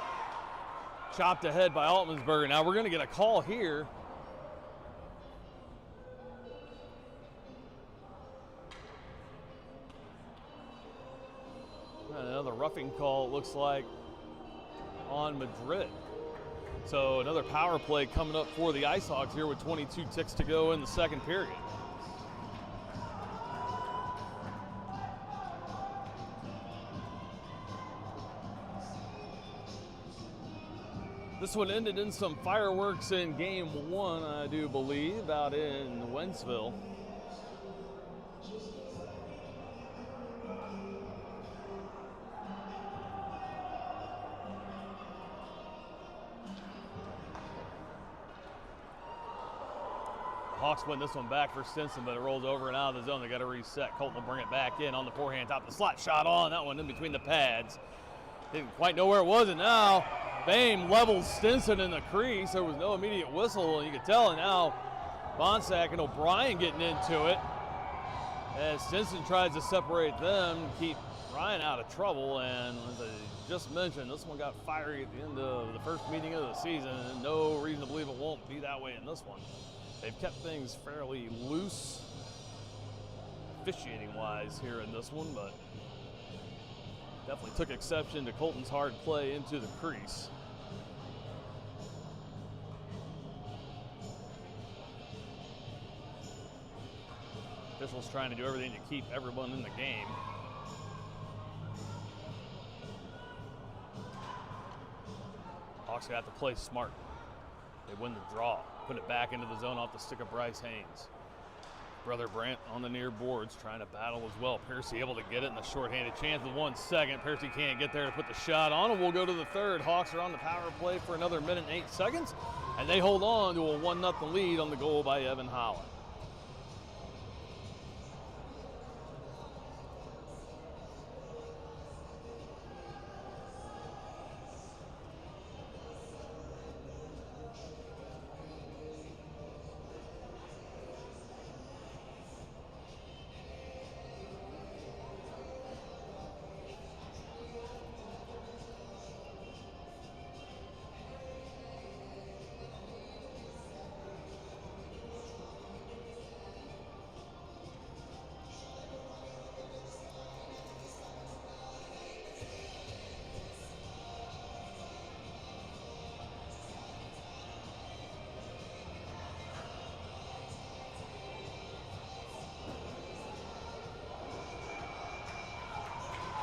Chopped ahead by Altmansberger. Now we're going to get a call here. Another roughing call, it looks like, on Madrid. So another power play coming up for the Ice Hawks here with 22 ticks to go in the second period. This one ended in some fireworks in game 1, I do believe, out in Edwardsville. Hawks win this one back for Stinson, but it rolls over and out of the zone. They got to reset. Colton will bring it back in on the forehand, top of the slot, shot on. That one in between the pads. Didn't quite know where it was, and now Bame levels Stinson in the crease. There was no immediate whistle, and you could tell. And now Bonsack and O'Brien getting into it as Stinson tries to separate them, keep Ryan out of trouble. And as I just mentioned, this one got fiery at the end of the first meeting of the season, and no reason to believe it won't be that way in this one. They've kept things fairly loose, officiating-wise here in this one, but Definitely took exception to Colton's hard play into the crease. Officials trying to do everything to keep everyone in the game. Hawks have to play smart. They win the draw. Put it back into the zone off the stick of Bryce Haynes. Brother Brandt on the near boards trying to battle as well. Piercy able to get it in the shorthanded chance with 1 second. Piercy can't get there to put the shot on, and we'll go to the third. Hawks are on the power play for another minute and 8 seconds, and they hold on to a 1-0 lead on the goal by Evan Holland.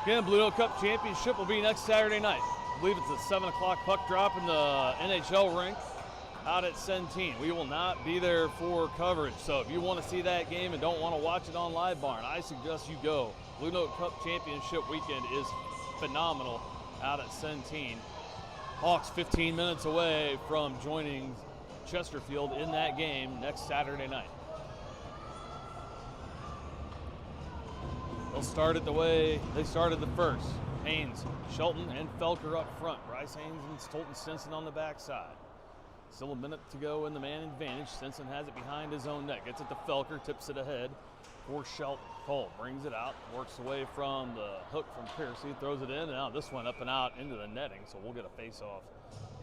Again, Blue Note Cup Championship will be next Saturday night. I believe it's a 7 o'clock puck drop in the NHL rink out at Centene. We will not be there for coverage, so if you want to see that game and don't want to watch it on Live Barn, I suggest you go. Blue Note Cup Championship weekend is phenomenal out at Centene. Hawks 15 minutes away from joining Chesterfield in that game next Saturday night. They'll start it the way they started the first. Haynes, Shelton, and Felker up front. Bryce Haynes and Colton Stinson on the backside. Still a minute to go in the man advantage. Stinson has it behind his own net. Gets it to Felker, tips it ahead for Shelton. Cole brings it out, works away from the hook from Piercy, throws it in, and now this one up and out into the netting. So we'll get a face-off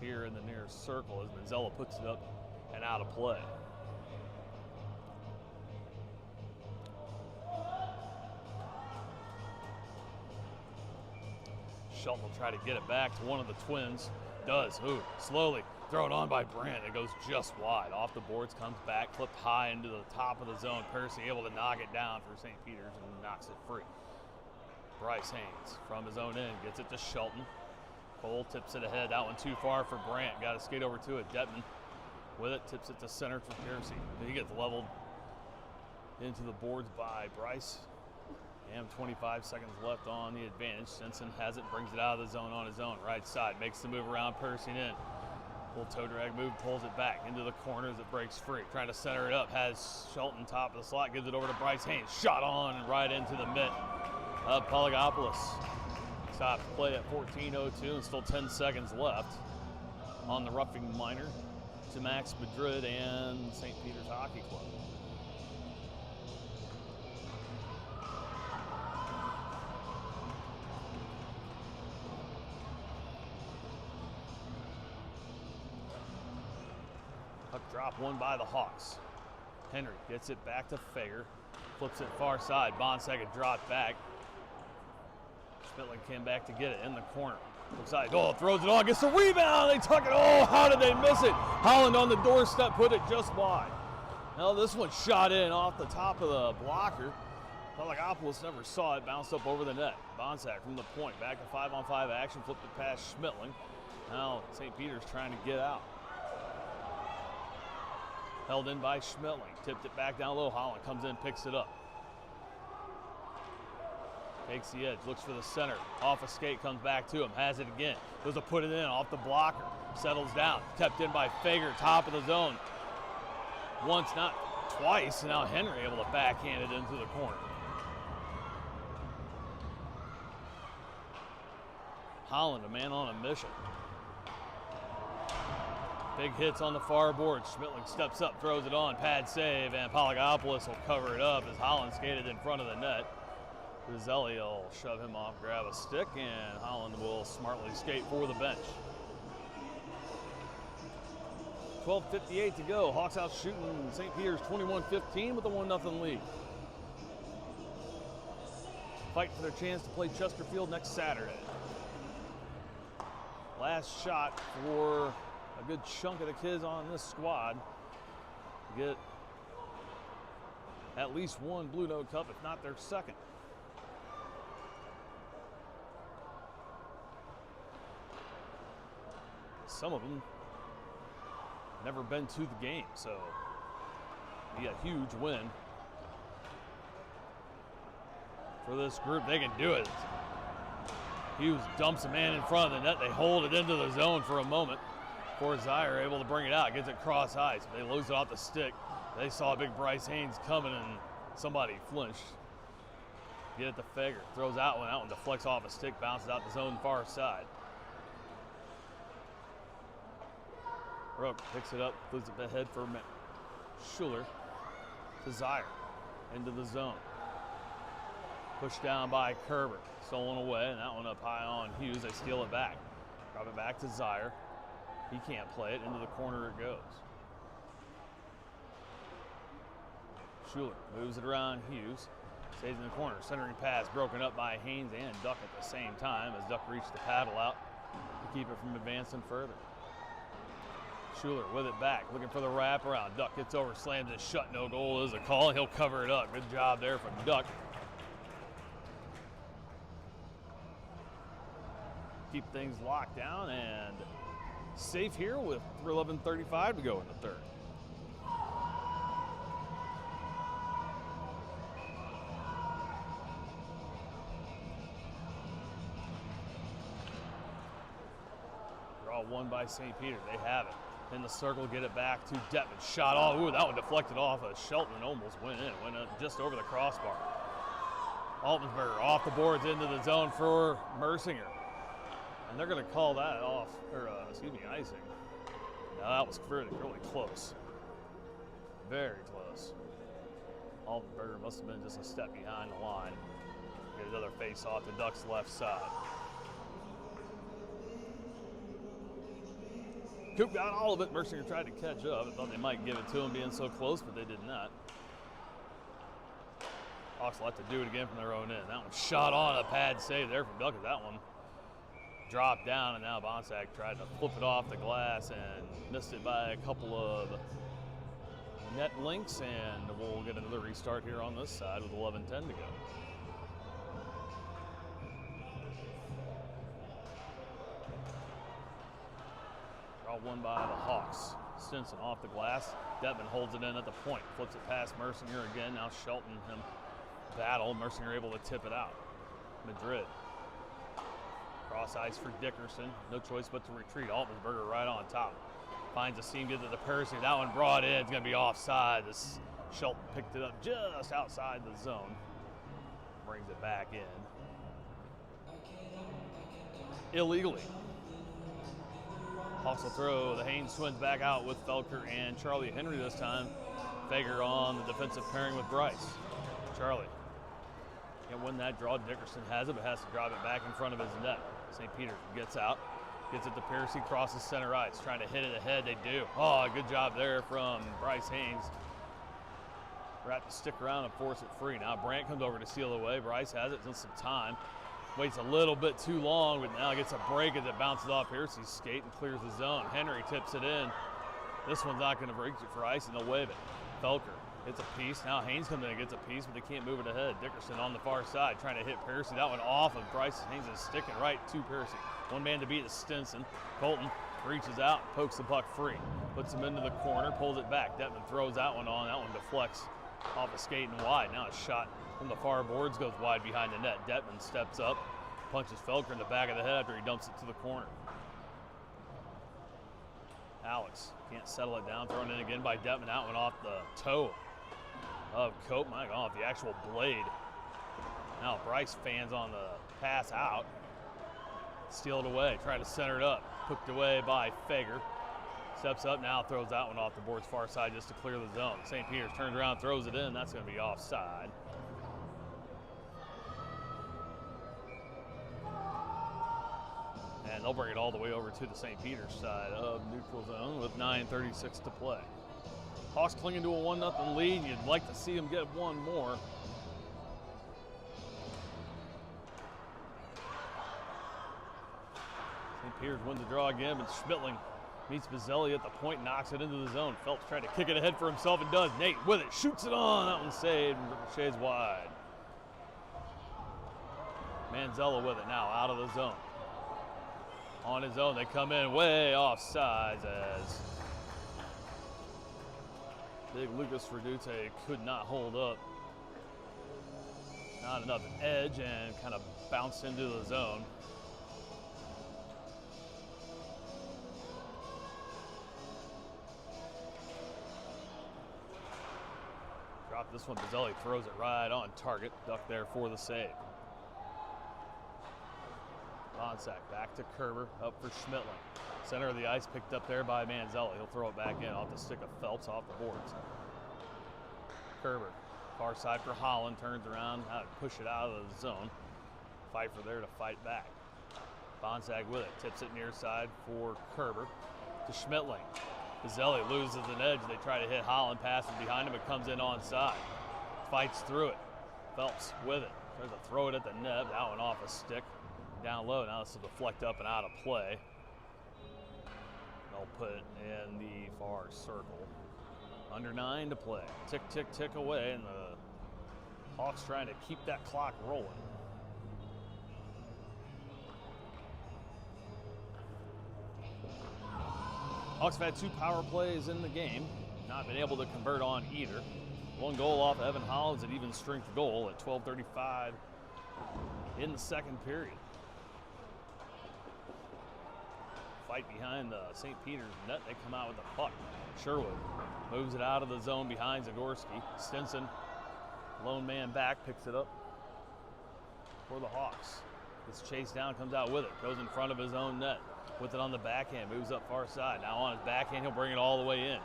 here in the near circle as Manzella puts it up and out of play. Shelton will try to get it back to one of the twins. Does. Ooh, slowly. Throw it on by Brandt. It goes just wide. Off the boards, comes back, flipped high into the top of the zone. Piercy able to knock it down for St. Peter's and knocks it free. Bryce Haynes from his own end gets it to Shelton. Cole tips it ahead. That one too far for Brandt. Got to skate over to it. Detman with it, tips it to center for Piercy. He gets leveled into the boards by Bryce. And 25 seconds left on the advantage. Stinson has it, brings it out of the zone on his own. Right side, makes the move around Piercy in. Little toe drag move, pulls it back into the corners. It breaks free. Trying to center it up. Has Shelton top of the slot, gives it over to Bryce Haynes. Shot on and right into the mitt of Polygopoulos. Stops play at 14:02 and still 10 seconds left on the roughing minor to Max Madrid and St. Peter's Hockey Club. Puck drop won by the Hawks. Henry gets it back to Fager. Flips it far side. Bonsack dropped back. Spitling came back to get it in the corner. Looks like, oh, throws it on, gets the rebound. They tuck it. Oh, how did they miss it? Holland on the doorstep, put it just wide. Now this one shot in off the top of the blocker. Polygopoulos never saw it, bounced up over the net. Bonsack from the point, back to 5-on-5 action, flipped it past Schmittling. Now St. Peter's trying to get out. Held in by Schmittling, tipped it back down low. Holland comes in, picks it up. Takes the edge, looks for the center. Off a skate, comes back to him, has it again. Goes to put it in off the blocker. Settles down, kept in by Fager, top of the zone. Once, not twice, and now Henry able to backhand it into the corner. Holland, a man on a mission. Big hits on the far board. Schmittling steps up, throws it on, pad save, and Polygopoulos will cover it up as Holland skated in front of the net. Rizzelli will shove him off, grab a stick, and Holland will smartly skate for the bench. 12:58 to go. Hawks out shooting St. Peter's 21-15 with a 1-0 lead. fight for their chance to play Chesterfield next Saturday. Last shot for a good chunk of the kids on this squad to get at least one Blue Note Cup, if not their second. Some of them never been to the game, so be a huge win for this group. They can do it. Hughes dumps a man in front of the net. They hold it into the zone for a moment before Zaire able to bring it out. Gets it cross ice. They lose it off the stick. They saw big Bryce Haynes coming and somebody flinched. Get it to Fager. Throws out one. That one deflects off a stick. Bounces out the zone far side. Rook picks it up. Moves it ahead for Schuler to Zaire. Into the zone. Pushed down by Kerber. Stolen away, and that one up high on Hughes. They steal it back. Drop it back to Zaire. He can't play it. Into the corner it goes. Schuler moves it around Hughes. Stays in the corner. Centering pass broken up by Haynes and Duck at the same time as Duck reached the paddle out to keep it from advancing further. Schuler with it back, looking for the wraparound. Duck gets over, slams it shut. No goal is a call. He'll cover it up. Good job there from Duck. Keep things locked down and safe here with 11:35 to go in the third. Draw one by St. Peter. They have it. In the circle, get it back to Detman. Shot off. Ooh, that one deflected off of Shelton and almost went in. Went just over the crossbar. Altensberger off the boards into the zone for Mercinger. And they're going to call that off, or icing. Now that was really close. Very close. Altensberger must have been just a step behind the line. Get another face off the Ducks' left side. Coop got all of it. Mercinger tried to catch up. I thought they might give it to him being so close, but they did not. Hawks will have to do it again from their own end. That one shot on, a pad save there from Duckett. That one dropped down, and now Bonsack tried to flip it off the glass and missed it by a couple of net links, and we'll get another restart here on this side with 11:10 to go. Draw one by the Hawks. Stinson off the glass. Detman holds it in at the point. Flips it past Mercinger again. Now Shelton and him battle. Mercinger able to tip it out. Madrid. Cross ice for Dickerson. No choice but to retreat. Altensberger right on top. Finds a seam, gets it to Percy. That one brought in. It's going to be offside. This Shelton picked it up just outside the zone. Brings it back in. Illegally. Hawks will throw the Haynes twins back out with Felker and Charlie Henry this time. Fager on the defensive pairing with Bryce. Charlie can't win that draw. Dickerson has it, but has to drive it back in front of his net. St. Peter gets out, gets it to Piercy, crosses center ice, trying to hit it ahead. They do. Oh, good job there from Bryce Haynes. Rat to stick around and force it free. Now Brandt comes over to seal away. Bryce has it in some time. Waits a little bit too long, but now gets a break as it bounces off Piercy's skate and clears the zone. Henry tips it in. This one's not going to break it for ice, and they'll wave it. Felker gets a piece. Now Haynes comes in and gets a piece, but they can't move it ahead. Dickerson on the far side trying to hit Piercy. That one off of Bryce. Haynes is sticking right to Piercy. One man to beat is Stinson. Colton reaches out, pokes the puck free. Puts him into the corner, pulls it back. Detman throws that one on. That one deflects off the skate and wide. Now a shot from the far boards goes wide behind the net. Detman steps up, punches Felker in the back of the head after he dumps it to the corner. Alex can't settle it down, thrown in again by Detman. That one off the toe of Cope. My God, off the actual blade. Now Bryce fans on the pass out. Steal it away, try to center it up. Hooked away by Fager. Steps up now, throws that one off the board's far side just to clear the zone. St. Peter's turns around, throws it in. That's going to be offside. And they'll bring it all the way over to the St. Peter's side of neutral zone with 9:36 to play. Hawks clinging to a 1-0 lead. You'd like to see them get one more. St. Peter's wins the draw again, but Schmittling meets Bazzelli at the point, knocks it into the zone. Phelps tried to kick it ahead for himself and does. Nate with it, shoots it on. That one's saved and ricochets wide. Manzella with it now, out of the zone. On his own, they come in way off sides as big Lucas Verdute could not hold up. Not enough edge and kind of bounced into the zone. Drop this one, Bazzelli throws it right on target. Duck there for the save. Bonsack back to Kerber, up for Schmittling. Center of the ice picked up there by Manzella. He'll throw it back in off the stick of Phelps off the boards. Kerber, far side for Holland, turns around, push it out of the zone. Pfeiffer there to fight back. Bonsack with it, tips it near side for Kerber to Schmittling. Bazzelli loses an edge. They try to hit Holland, passes behind him, it comes in onside. Fights through it. Phelps with it, tries to throw it at the net. That one off a stick. Down low, now this will deflect up and out of play. They'll put it in the far circle. Under 9 to play. Tick, tick, tick away, and the Hawks trying to keep that clock rolling. Hawks have had 2 power plays in the game, not been able to convert on either. 1 goal off Evan Hollins, an even strength goal at 12:35 in the second period. Fight behind the St. Peter's net. They come out with the puck. Sherwood moves it out of the zone behind Zagorski. Stinson, lone man back, picks it up for the Hawks. Gets chased down, comes out with it. Goes in front of his own net. With it on the backhand, moves up far side. Now on his backhand, he'll bring it all the way in.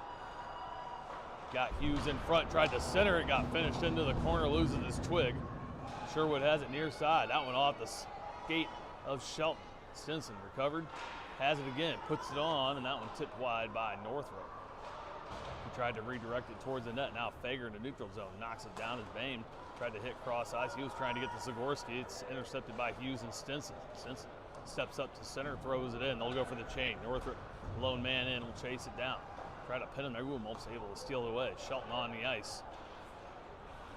Got Hughes in front, tried to center it, got finished into the corner, loses his twig. Sherwood has it near side. That one off the skate of Shelton. Stinson recovered. Has it again, puts it on, and that one tipped wide by Northrop. He tried to redirect it towards the net. Now Fager in the neutral zone, knocks it down as Bame tried to hit cross ice. He was trying to get to Zagorski. It's intercepted by Hughes and Stinson. Stinson steps up to center, throws it in. They'll go for the chain. Northrop, lone man in, will chase it down. Try to pin him. Everyone's able to steal it away. Shelton on the ice.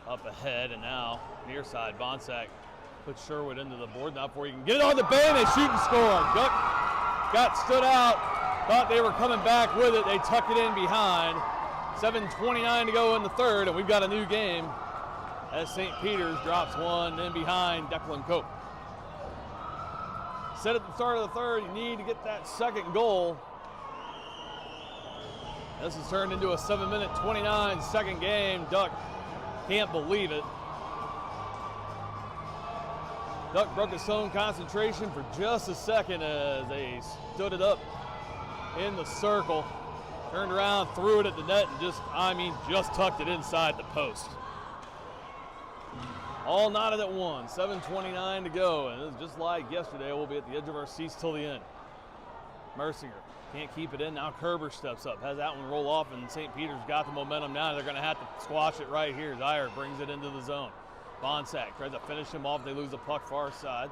Up ahead, and now near side, Bonsack puts Sherwood into the board. Now before he can get it on the Bame, they shoot and score. Duck got stood out, thought they were coming back with it. They tuck it in behind. 7:29 to go in the third, and we've got a new game as St. Peter's drops one in behind Declan Cope. Said at the start of the third, you need to get that second goal. This has turned into a 7-minute 29-second game. Duck can't believe it. Duck broke his own concentration for just a second as they stood it up in the circle. Turned around, threw it at the net, and just tucked it inside the post. All knotted at one, 7:29 to go, and it's just like yesterday, we'll be at the edge of our seats till the end. Mercinger can't keep it in. Now Kerber steps up, has that one roll off, and St. Peter's got the momentum now. They're going to have to squash it right here. Dyer brings it into the zone. Bonsack tries to finish him off. They lose the puck far side.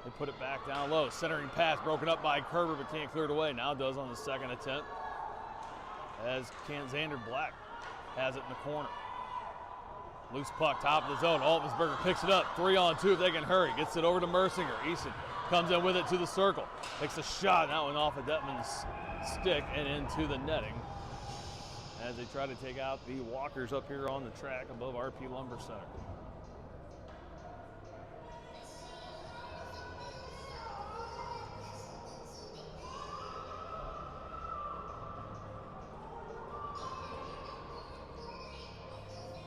They put it back down low. Centering pass broken up by Kerber, but can't clear it away. Now does on the second attempt as Xander Black has it in the corner. Loose puck, top of the zone. Altensberger picks it up. 3-on-2 if they can hurry. Gets it over to Mercinger. Easton comes in with it to the circle. Takes a shot. That one off of Detman's stick and into the netting as they try to take out the walkers up here on the track above RP Lumber Center.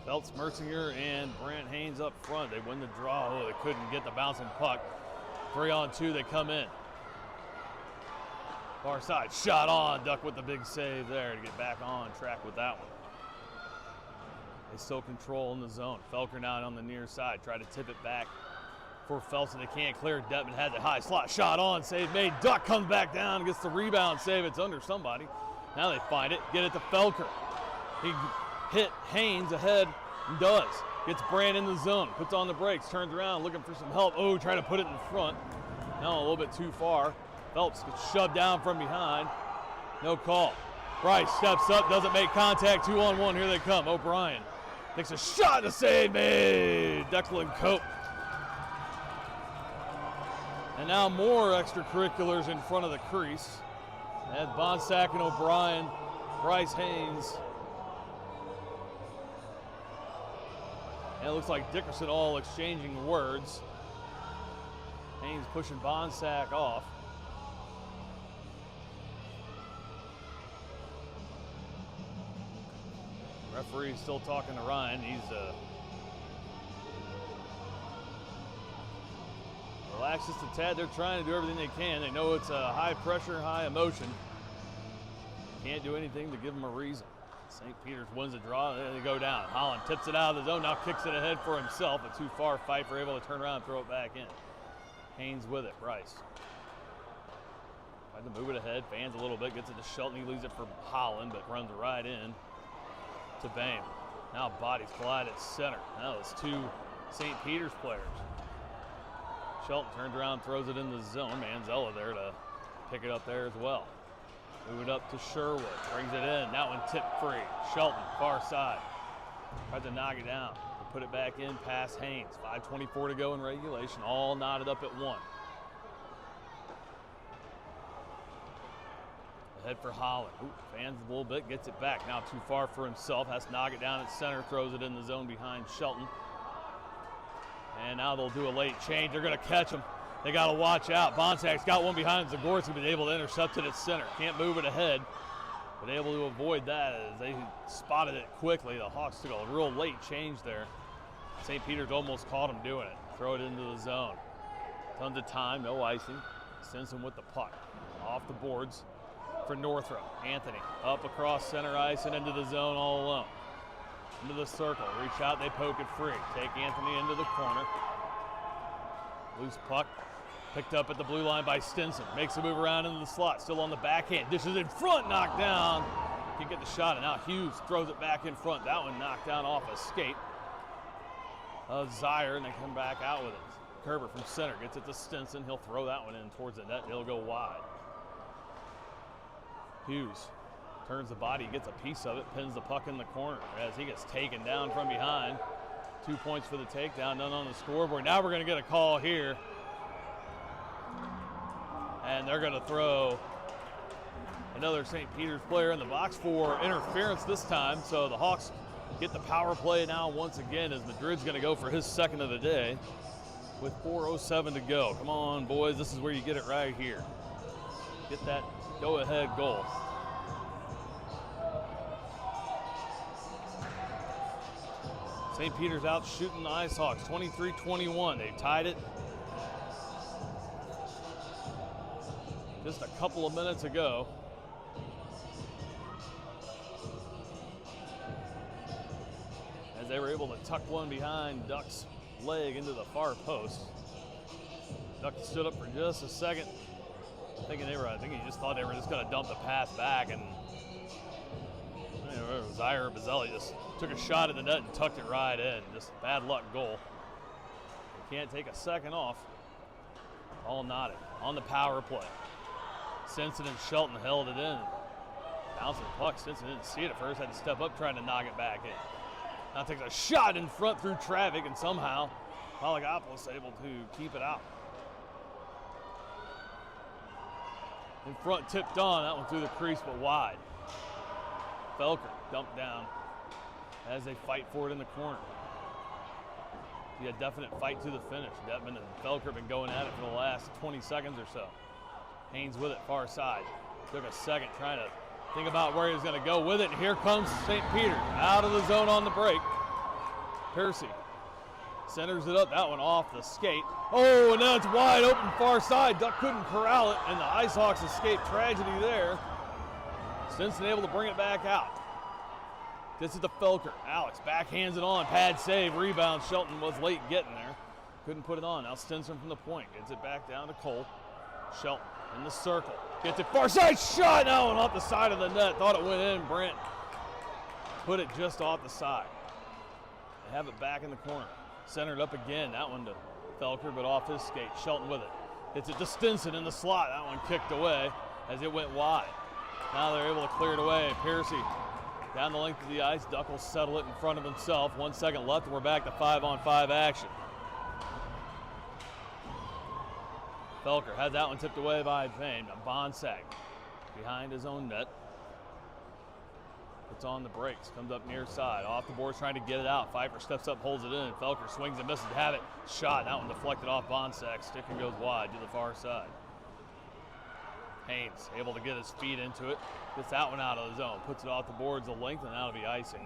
Phelps, Mercinger, and Brant Haynes up front. They win the draw. Oh, they couldn't get the bouncing puck. 3-on-2, they come in. Far side, shot on. Duck with the big save there to get back on track with that one. They still control in the zone. Felker now on the near side. Try to tip it back for Phelps, and they can't clear. Detman has it high slot. Shot on, save made. Duck comes back down, gets the rebound save. It's under somebody. Now they find it. Get it to Felker. He hit Haynes ahead and does. Gets Brand in the zone, puts on the brakes, turns around, looking for some help. Oh, trying to put it in front. Now a little bit too far. Phelps gets shoved down from behind. No call. Bryce steps up, doesn't make contact. 2-on-1, here they come. O'Brien takes a shot, the save made. Declan Cope. And now more extracurriculars in front of the crease. As Bonsack and O'Brien, Bryce Haynes. And it looks like Dickerson all exchanging words. Haynes pushing Bonsack off. Referee still talking to Ryan. He's relaxed just a tad. They're trying to do everything they can. They know it's a high pressure, high emotion. Can't do anything to give them a reason. St. Peter's wins the draw. There they go down. Holland tips it out of the zone. Now kicks it ahead for himself. A too far fight for able to turn around and throw it back in. Haynes with it. Bryce. Tried to move it ahead. Fans a little bit. Gets it to Shelton. He leaves it for Holland, but runs right in to Bame. Now bodies collide at center. Now it's two St. Peter's players. Shelton turns around, throws it in the zone. Manzella there to pick it up there as well. Move it up to Sherwood, brings it in. That one tipped free. Shelton, far side. Tries to knock it down. Put it back in past Haynes. 5:24 to go in regulation. All knotted up at 1. Ahead for Holland. Ooh, fans a little bit, gets it back. Now too far for himself. Has to knock it down at center. Throws it in the zone behind Shelton. And now they'll do a late change. They're going to catch him. They got to watch out. Bonsack's got one behind Zagorski, but able to intercept it at center. Can't move it ahead, but able to avoid that as they spotted it quickly. The Hawks took a real late change there. St. Peter's almost caught him doing it. Throw it into the zone. Tons of time, no icing. Stinson with the puck. Off the boards for Northrop. Anthony up across center ice and into the zone all alone. Into the circle, reach out, they poke it free. Take Anthony into the corner. Loose puck, picked up at the blue line by Stinson. Makes a move around into the slot, still on the backhand. Dishes in front, knocked down. Can't get the shot, and now Hughes throws it back in front. That one knocked down off a skate of Zier, and they come back out with it. Kerber from center gets it to Stinson. He'll throw that one in towards the net. It'll go wide. Hughes turns the body, gets a piece of it, pins the puck in the corner as he gets taken down from behind. 2 points for the takedown, none on the scoreboard. Now we're going to get a call here. And they're going to throw another St. Peter's player in the box for interference this time. So the Hawks get the power play now once again as Madrid's going to go for his second of the day with 4:07 to go. Come on, boys, this is where you get it right here. Get that go-ahead goal. St. Peter's out shooting the Ice Hawks, 23-21. They tied it just a couple of minutes ago. As they were able to tuck one behind Duck's leg into the far post. Duck stood up for just a second, I think he just thought they were just going to dump the pass back, and Zier or Bazzelli just took a shot at the net and tucked it right in. Just bad luck goal. They can't take a second off. All knotted on the power play. Stinson and Shelton held it in. Bouncing the puck. Stinson didn't see it at first. Had to step up trying to knock it back in. Now takes a shot in front through traffic, and somehow Palagopoulos able to keep it out. In front, tipped on. That one through the crease, but wide. Felker dumped down as they fight for it in the corner. Be a definite fight to the finish. Detman and Felker have been going at it for the last 20 seconds or so. Haynes with it, far side. Took a second trying to think about where he was going to go with it, and here comes St. Peter out of the zone on the break. Piercy centers it up, that one off the skate. Oh, and now it's wide open far side. Duck couldn't corral it, and the Ice Hawks escape tragedy there. Stinson able to bring it back out. This is the Felker. Alex backhands it on. Pad save. Rebound. Shelton was late getting there. Couldn't put it on. Now Stinson from the point. Gets it back down to Cole. Shelton in the circle. Gets it far side. Shot. Now and off the side of the net. Thought it went in. Brent put it just off the side. They have it back in the corner. Centered up again. That one to Felker, but off his skate. Shelton with it. Hits it to Stinson in the slot. That one kicked away as it went wide. Now they're able to clear it away. Piercy down the length of the ice. Duck will settle it in front of himself. 1 second left, and we're back to 5-on-5 action. Felker has that one tipped away by Payne. Bonsack behind his own net. Puts on the brakes, comes up near side. Off the boards, trying to get it out. Pfeiffer steps up, holds it in. Felker swings and misses. Have it. Shot. That one deflected off Bonsack. Stick and goes wide to the far side. Haynes able to get his feet into it. Gets that one out of the zone. Puts it off the boards a length, and that'll be icing.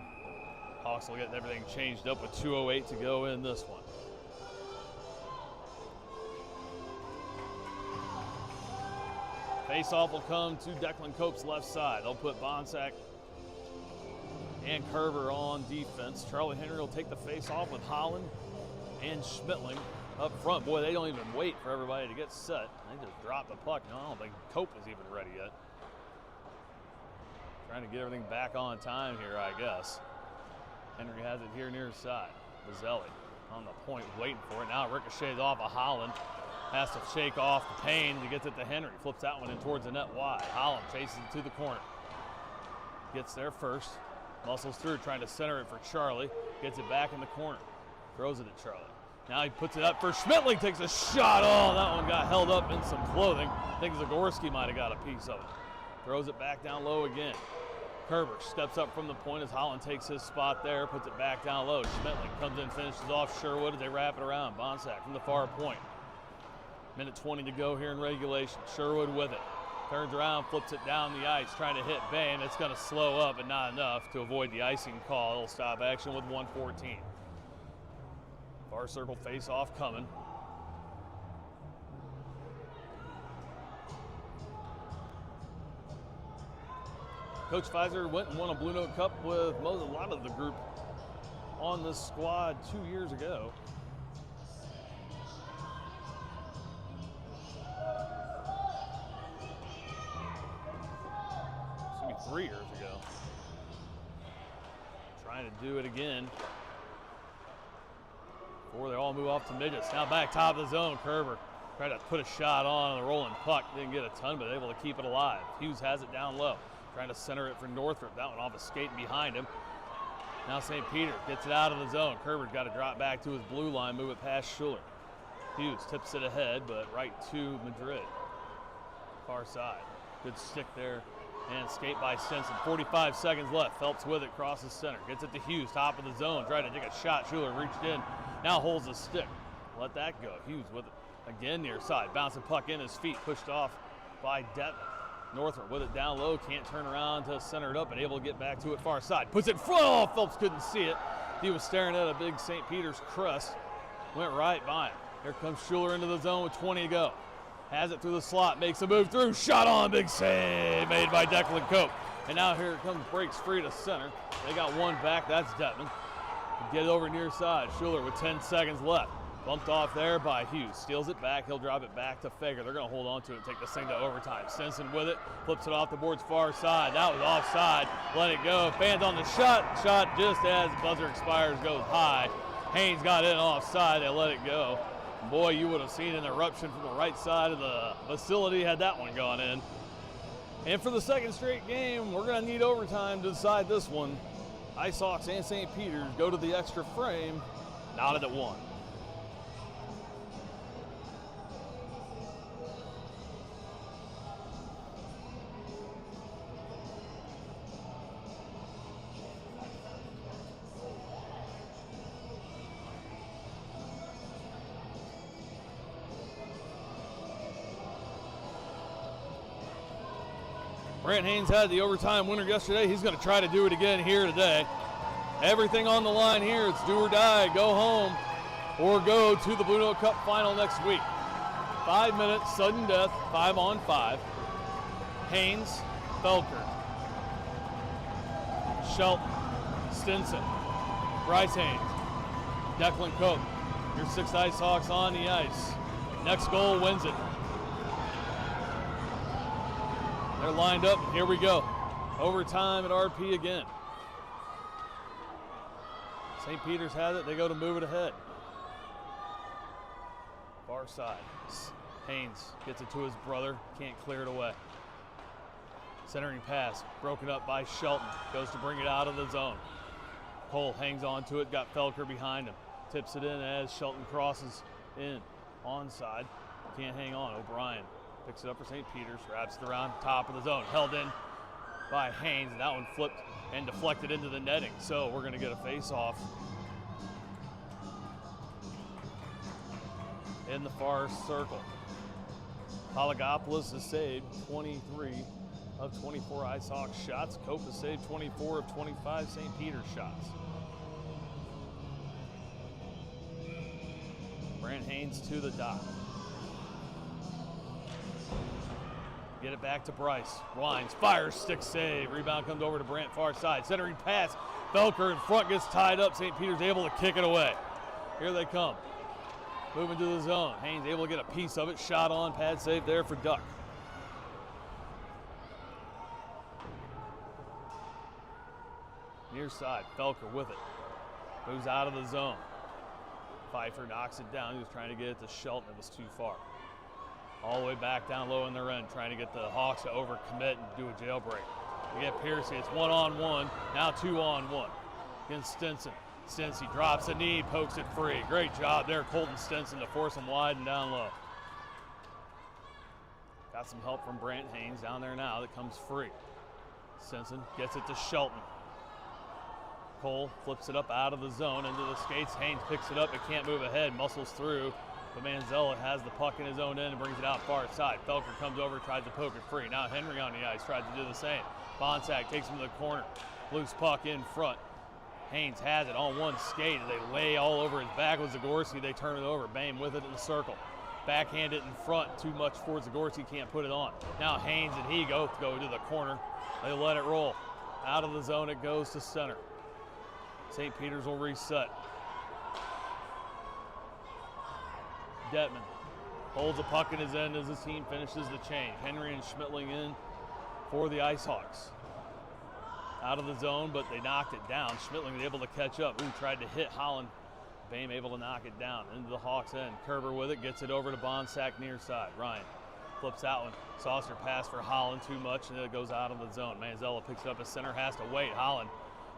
Hawks will get everything changed up with 2:08 to go in this one. Face-off will come to Declan Cope's left side. They'll put Bonsack and Kerber on defense. Charlie Henry will take the face-off with Holland and Schmittling up front. Boy, they don't even wait for everybody to get set. They just drop the puck. No, I don't think Cope was even ready yet. Trying to get everything back on time here, I guess. Henry has it here near his side. Bazzelli on the point, waiting for it. Now it ricochets off of Holland. Has to shake off the Payne to get it to Henry. Flips that one in towards the net wide. Holland chases it to the corner. Gets there first. Muscles through, trying to center it for Charlie. Gets it back in the corner. Throws it at Charlie. Now he puts it up for Schmittling. Takes a shot. Oh, that one got held up in some clothing. I think Zagorski might have got a piece of it. Throws it back down low again. Kerber steps up from the point as Holland takes his spot there. Puts it back down low. Schmittling comes in, finishes off Sherwood as they wrap it around. Bonsack from the far point. Minute 20 to go here in regulation. Sherwood with it. Turns around, flips it down the ice, trying to hit Bain. It's going to slow up, but not enough to avoid the icing call. It'll stop action with 1:14. Far circle face-off coming. Coach Pfizer went and won a Blue Note Cup with a lot of the group on this squad 2 years ago. Maybe 3 years ago. Trying to do it again before they all move off to midgets. Now back top of the zone, Kerber tried to put a shot on the rolling puck. Didn't get a ton, but able to keep it alive. Hughes has it down low, trying to center it for Northrop. That one off a skate behind him. Now St. Peter gets it out of the zone. Kerber's got to drop back to his blue line, move it past Schuler. Hughes tips it ahead, but right to Madrid. Far side. Good stick there. And skate by Stinson. 45 seconds left. Phelps with it, crosses center. Gets it to Hughes, top of the zone. Trying to take a shot. Schuler reached in. Now holds the stick. Let that go. Hughes with it again near side. Bouncing puck in his feet. Pushed off by Devin. Northrop with it down low. Can't turn around to center it up and able to get back to it far side. Puts it front. Oh, Phelps couldn't see it. He was staring at a big St. Peter's crest. Went right by him. Here comes Schuler into the zone with 20 to go. Has it through the slot, makes a move through, shot on, big save made by Declan Cope. And now here it comes, breaks free to center. They got one back, that's Detman. Get it over near side, Schuler with 10 seconds left. Bumped off there by Hughes, steals it back, he'll drop it back to Fager. They're gonna hold on to it, take this thing to overtime. Stinson with it, flips it off the board's far side. That was offside, let it go. Fans on the shot just as the buzzer expires, goes high. Haynes got in offside, they let it go. Boy, you would have seen an eruption from the right side of the facility had that one gone in. And for the second straight game, we're going to need overtime to decide this one. Ice Hawks and St. Peter's go to the extra frame, knotted at 1. Brant Haynes had the overtime winner yesterday. He's going to try to do it again here today. Everything on the line here. It's do or die. Go home or go to the Blue Note Cup final next week. 5 minutes, sudden death, 5-on-5. Haynes, Felker, Shelton, Stinson, Bryce Haynes, Declan Cope. Your 6 Ice Hawks on the ice. Next goal wins it. They're lined up. Here we go. Overtime at RP again. St. Peter's has it. They go to move it ahead. Far side. Haynes gets it to his brother, can't clear it away. Centering pass, broken up by Shelton, goes to bring it out of the zone. Cole hangs on to it, got Felker behind him. Tips it in as Shelton crosses in, onside, can't hang on. O'Brien picks it up for St. Peter's, wraps it around top of the zone, held in by Haynes, and that one flipped and deflected into the netting. So we're gonna get a face-off in the far circle. Palagopoulos has saved 23 of 24 IceHawks shots. Cope has saved 24 of 25 St. Peter's shots. Brant Haynes to the dot. Get it back to Bryce. Wines, fires, stick save. Rebound comes over to Brant, far side. Centering pass. Felker in front gets tied up. St. Peter's able to kick it away. Here they come. Moving to the zone. Haynes able to get a piece of it. Shot on, pad save there for Duck. Near side, Felker with it. Moves out of the zone. Pfeiffer knocks it down. He was trying to get it to Shelton. It was too far. All the way back down low in their end, trying to get the Hawks to overcommit and do a jailbreak. We get Piercy. It's 1-on-1. Now 2-on-1 against Stinson. Stinson drops a knee, pokes it free. Great job there, Colton Stinson, to force him wide and down low. Got some help from Brant Haynes down there now that comes free. Stinson gets it to Shelton. Cole flips it up out of the zone into the skates. Haynes picks it up but can't move ahead, muscles through. But Manzella has the puck in his own end and brings it out far side. Felker comes over, tries to poke it free. Now Henry on the ice tries to do the same. Bonsack takes him to the corner. Loose puck in front. Haynes has it on one skate. They lay all over his back with Zagorski. They turn it over. Bame with it in the circle. Backhand it in front. Too much for Zagorski. Can't put it on. Now Haynes and he go to the corner. They let it roll. Out of the zone it goes to center. St. Peter's will reset. Detman holds a puck in his end as his team finishes the change. Henry and Schmittling in for the IceHawks. Out of the zone, but they knocked it down. Schmittling was able to catch up. Ooh, tried to hit Holland. Bame able to knock it down into the Hawks' end. Kerber with it, gets it over to Bonsack near side. Ryan flips out one. Saucer pass for Holland, too much, and it goes out of the zone. Manzella picks it up. His center has to wait. Holland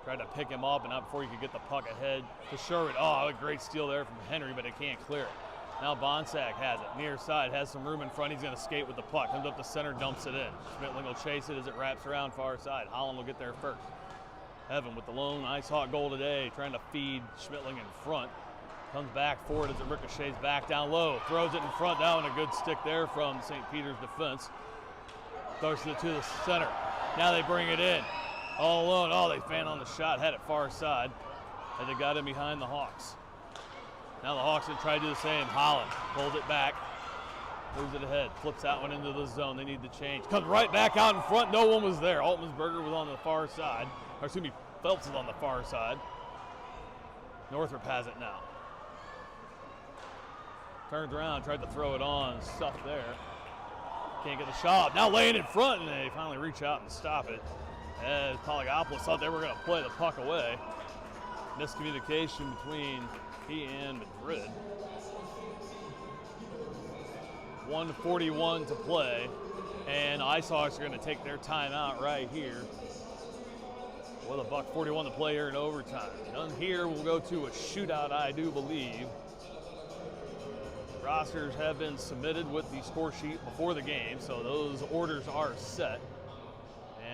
tried to pick him up, and not before he could get the puck ahead to Sherwood. Oh, a great steal there from Henry, but it can't clear it. Now Bonsack has it. Near side, has some room in front. He's going to skate with the puck. Comes up the center, dumps it in. Schmittling will chase it as it wraps around far side. Holland will get there first. Evan with the lone IceHawk goal today, trying to feed Schmittling in front. Comes back forward as it ricochets back down low. Throws it in front. That one a good stick there from St. Peter's defense. Throws it to the center. Now they bring it in. All alone. Oh, they fan on the shot. Had it far side. And they got in behind the Hawks. Now the Hawks will try to do the same. Holland pulls it back. Moves it ahead. Flips that one into the zone. They need to change. Comes right back out in front. No one was there. Altmansberger was on the far side. Or excuse me, Phelps is on the far side. Northrop has it now. Turns around, tried to throw it on. Stuff there. Can't get the shot. Now laying in front, and they finally reach out and stop it. As Palagopoulos thought they were going to play the puck away. Miscommunication between he and Madrid. 1:41 to play, and IceHawks are going to take their timeout right here. With a $1:41 to play here in overtime. Done here, we'll go to a shootout, I do believe. Rosters have been submitted with the score sheet before the game, so those orders are set.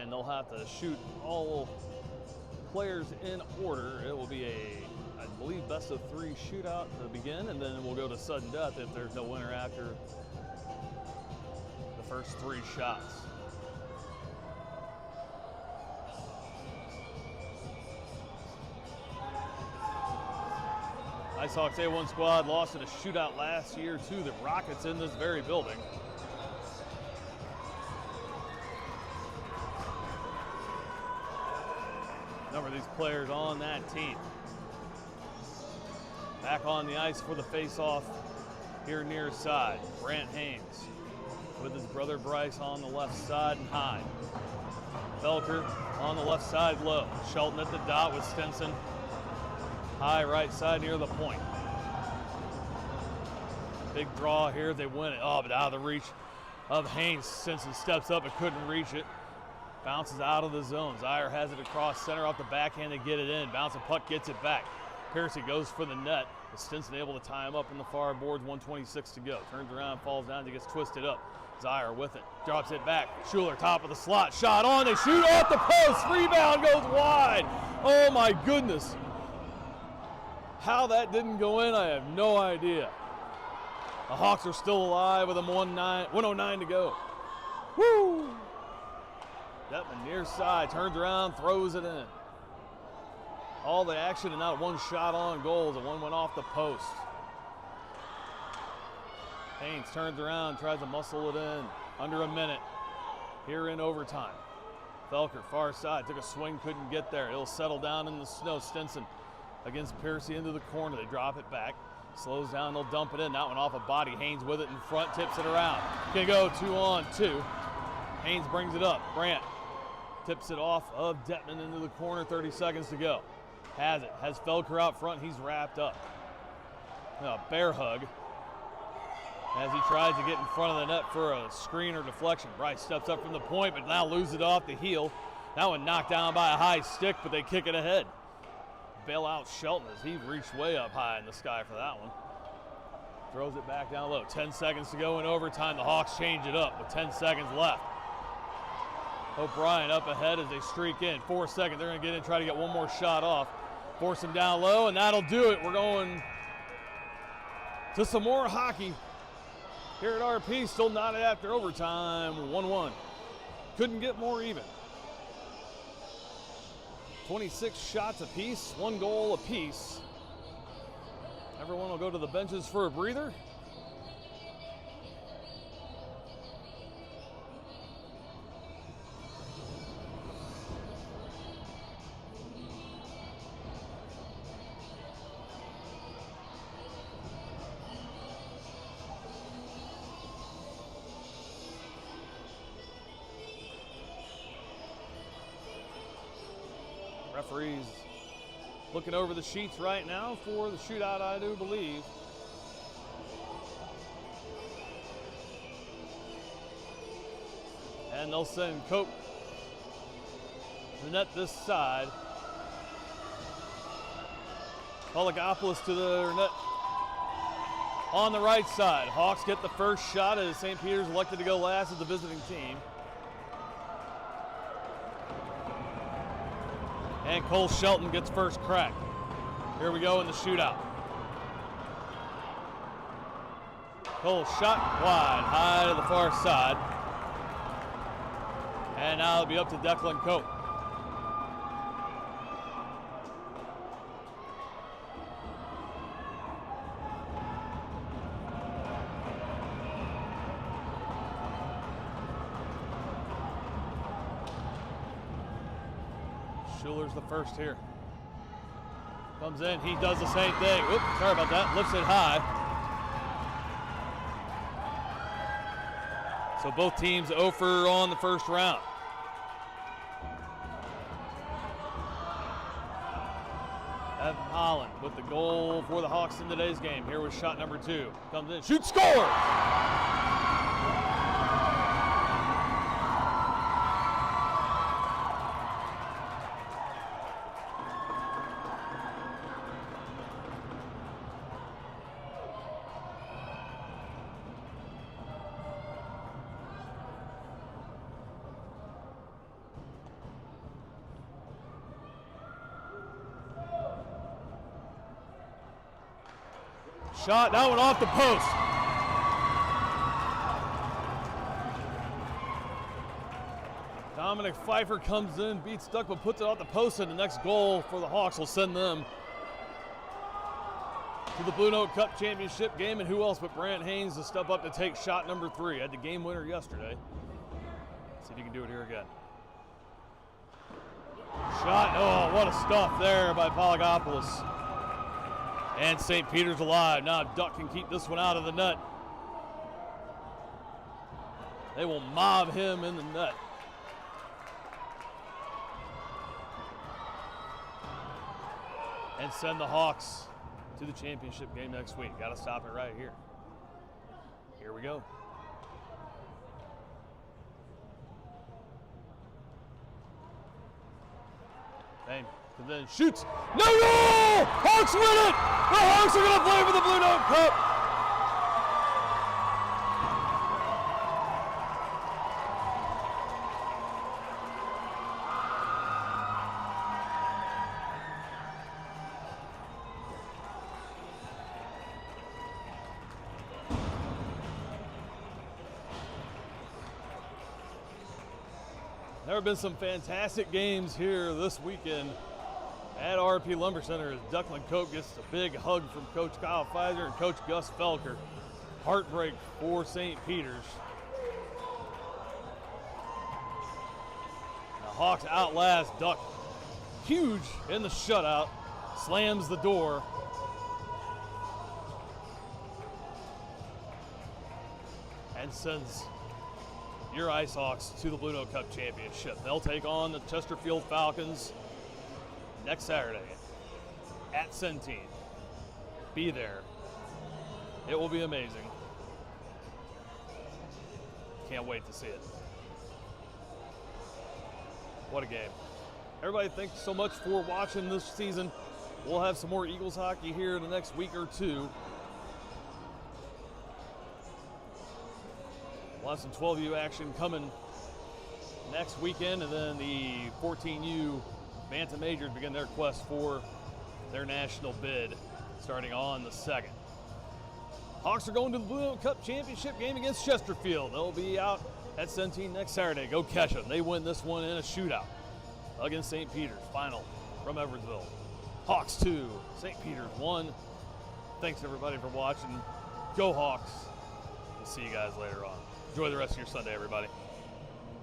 And they'll have to shoot all players in order. It will be a, I believe, best of 3 shootout to begin, and then we'll go to sudden death if there's no winner after the first 3 shots. IceHawks A1 squad lost in a shootout last year to the Rockets in this very building. Number of these players on that team. Back on the ice for the face-off here near side. Brant Haynes with his brother Bryce on the left side and high. Felker on the left side low. Shelton at the dot with Stinson. High right side near the point. Big draw here. They win it. Oh, but out of the reach of Haynes. Simpson steps up and couldn't reach it. Bounces out of the zone. Zier has it across center off the backhand to get it in. Bouncing puck gets it back. Piercy goes for the net. Stinson able to tie him up in the far boards. 1:26 to go. Turns around, falls down, he gets twisted up. Zier with it. Drops it back. Schuler top of the slot. Shot on. They shoot off the post. Rebound goes wide. Oh my goodness. How that didn't go in, I have no idea. The Hawks are still alive with them 1:09 to go. Woo! Detman near side, turns around, throws it in. All the action and not one shot on goal. The one went off the post. Haynes turns around, tries to muscle it in. Under a minute here in overtime. Felker, far side, took a swing, couldn't get there. It'll settle down in the snow. Stinson against Piercy into the corner. They drop it back. Slows down, they'll dump it in. That one off a body. Haynes with it in front, tips it around. Can go 2-on-2. Haynes brings it up. Brandt tips it off of Detman into the corner. 30 seconds to go. Has it. Has Felker out front. He's wrapped up. Bear hug as he tries to get in front of the net for a screen or deflection. Bryce steps up from the point, but now loses it off the heel. That one knocked down by a high stick, but they kick it ahead. Bail out Shelton as he reached way up high in the sky for that one. Throws it back down low. 10 seconds to go in overtime. The Hawks change it up with 10 seconds left. O'Brien up ahead as they streak in. 4 seconds. They're going to get in, try to get one more shot off. Force him down low, and that'll do it. We're going to some more hockey here at RP. Still not after overtime. 1-1. Couldn't get more even. 26 shots apiece, 1 goal apiece. Everyone will go to the benches for a breather. Referees looking over the sheets right now for the shootout, I do believe. And they'll send Cope the net this side. Poligopoulos to the net on the right side. Hawks get the first shot as St. Peter's elected to go last as the visiting team. And Cole Shelton gets first crack. Here we go in the shootout. Cole shot wide, high to the far side. And now it'll be up to Declan Cope. Schuler's the first here. Comes in, he does the same thing. Oops, sorry about that, lifts it high. So both teams 0 for on the first round. Evan Holland with the goal for the Hawks in today's game. Here was shot number 2. Comes in, shoots, scores! Shot, that one off the post. Dominic Pfeiffer comes in, beats Duck, but puts it off the post, and the next goal for the Hawks will send them to the Blue Note Cup Championship game. And who else but Brant Haynes to step up to take shot number 3. Had the game winner yesterday. See if you can do it here again. Shot, oh, what a stuff there by Poligopoulos. And St. Peter's alive. Now Duck can keep this one out of the net. They will mob him in the net. And send the Hawks to the championship game next week. Got to stop it right here. Here we go. Bang, and then shoots. No goal! Hawks win it! The Hawks are going to play for the Blue Note Cup. There have been some fantastic games here this weekend at RP Lumber Center as Duckland Cope gets a big hug from Coach Kyle Pfizer and Coach Gus Felker. Heartbreak for St. Peter's. The Hawks outlast Duck. Huge in the shutout. Slams the door. And sends your Ice Hawks to the Blue Note Cup Championship. They'll take on the Chesterfield Falcons next Saturday at Centene. Be there. It will be amazing. Can't wait to see it. What a game. Everybody, thanks so much for watching this season. We'll have some more Eagles hockey here in the next week or two. We'll have some 12U action coming next weekend, and then the 14U Bantam Majors begin their quest for their national bid starting on the 2nd. Hawks are going to the Blue Note Cup Championship game against Chesterfield. They'll be out at Centene next Saturday. Go catch them. They win this one in a shootout against St. Peter's. Final from Edwardsville. Hawks 2, St. Peter's 1. Thanks everybody for watching. Go Hawks. We'll see you guys later on. Enjoy the rest of your Sunday, everybody.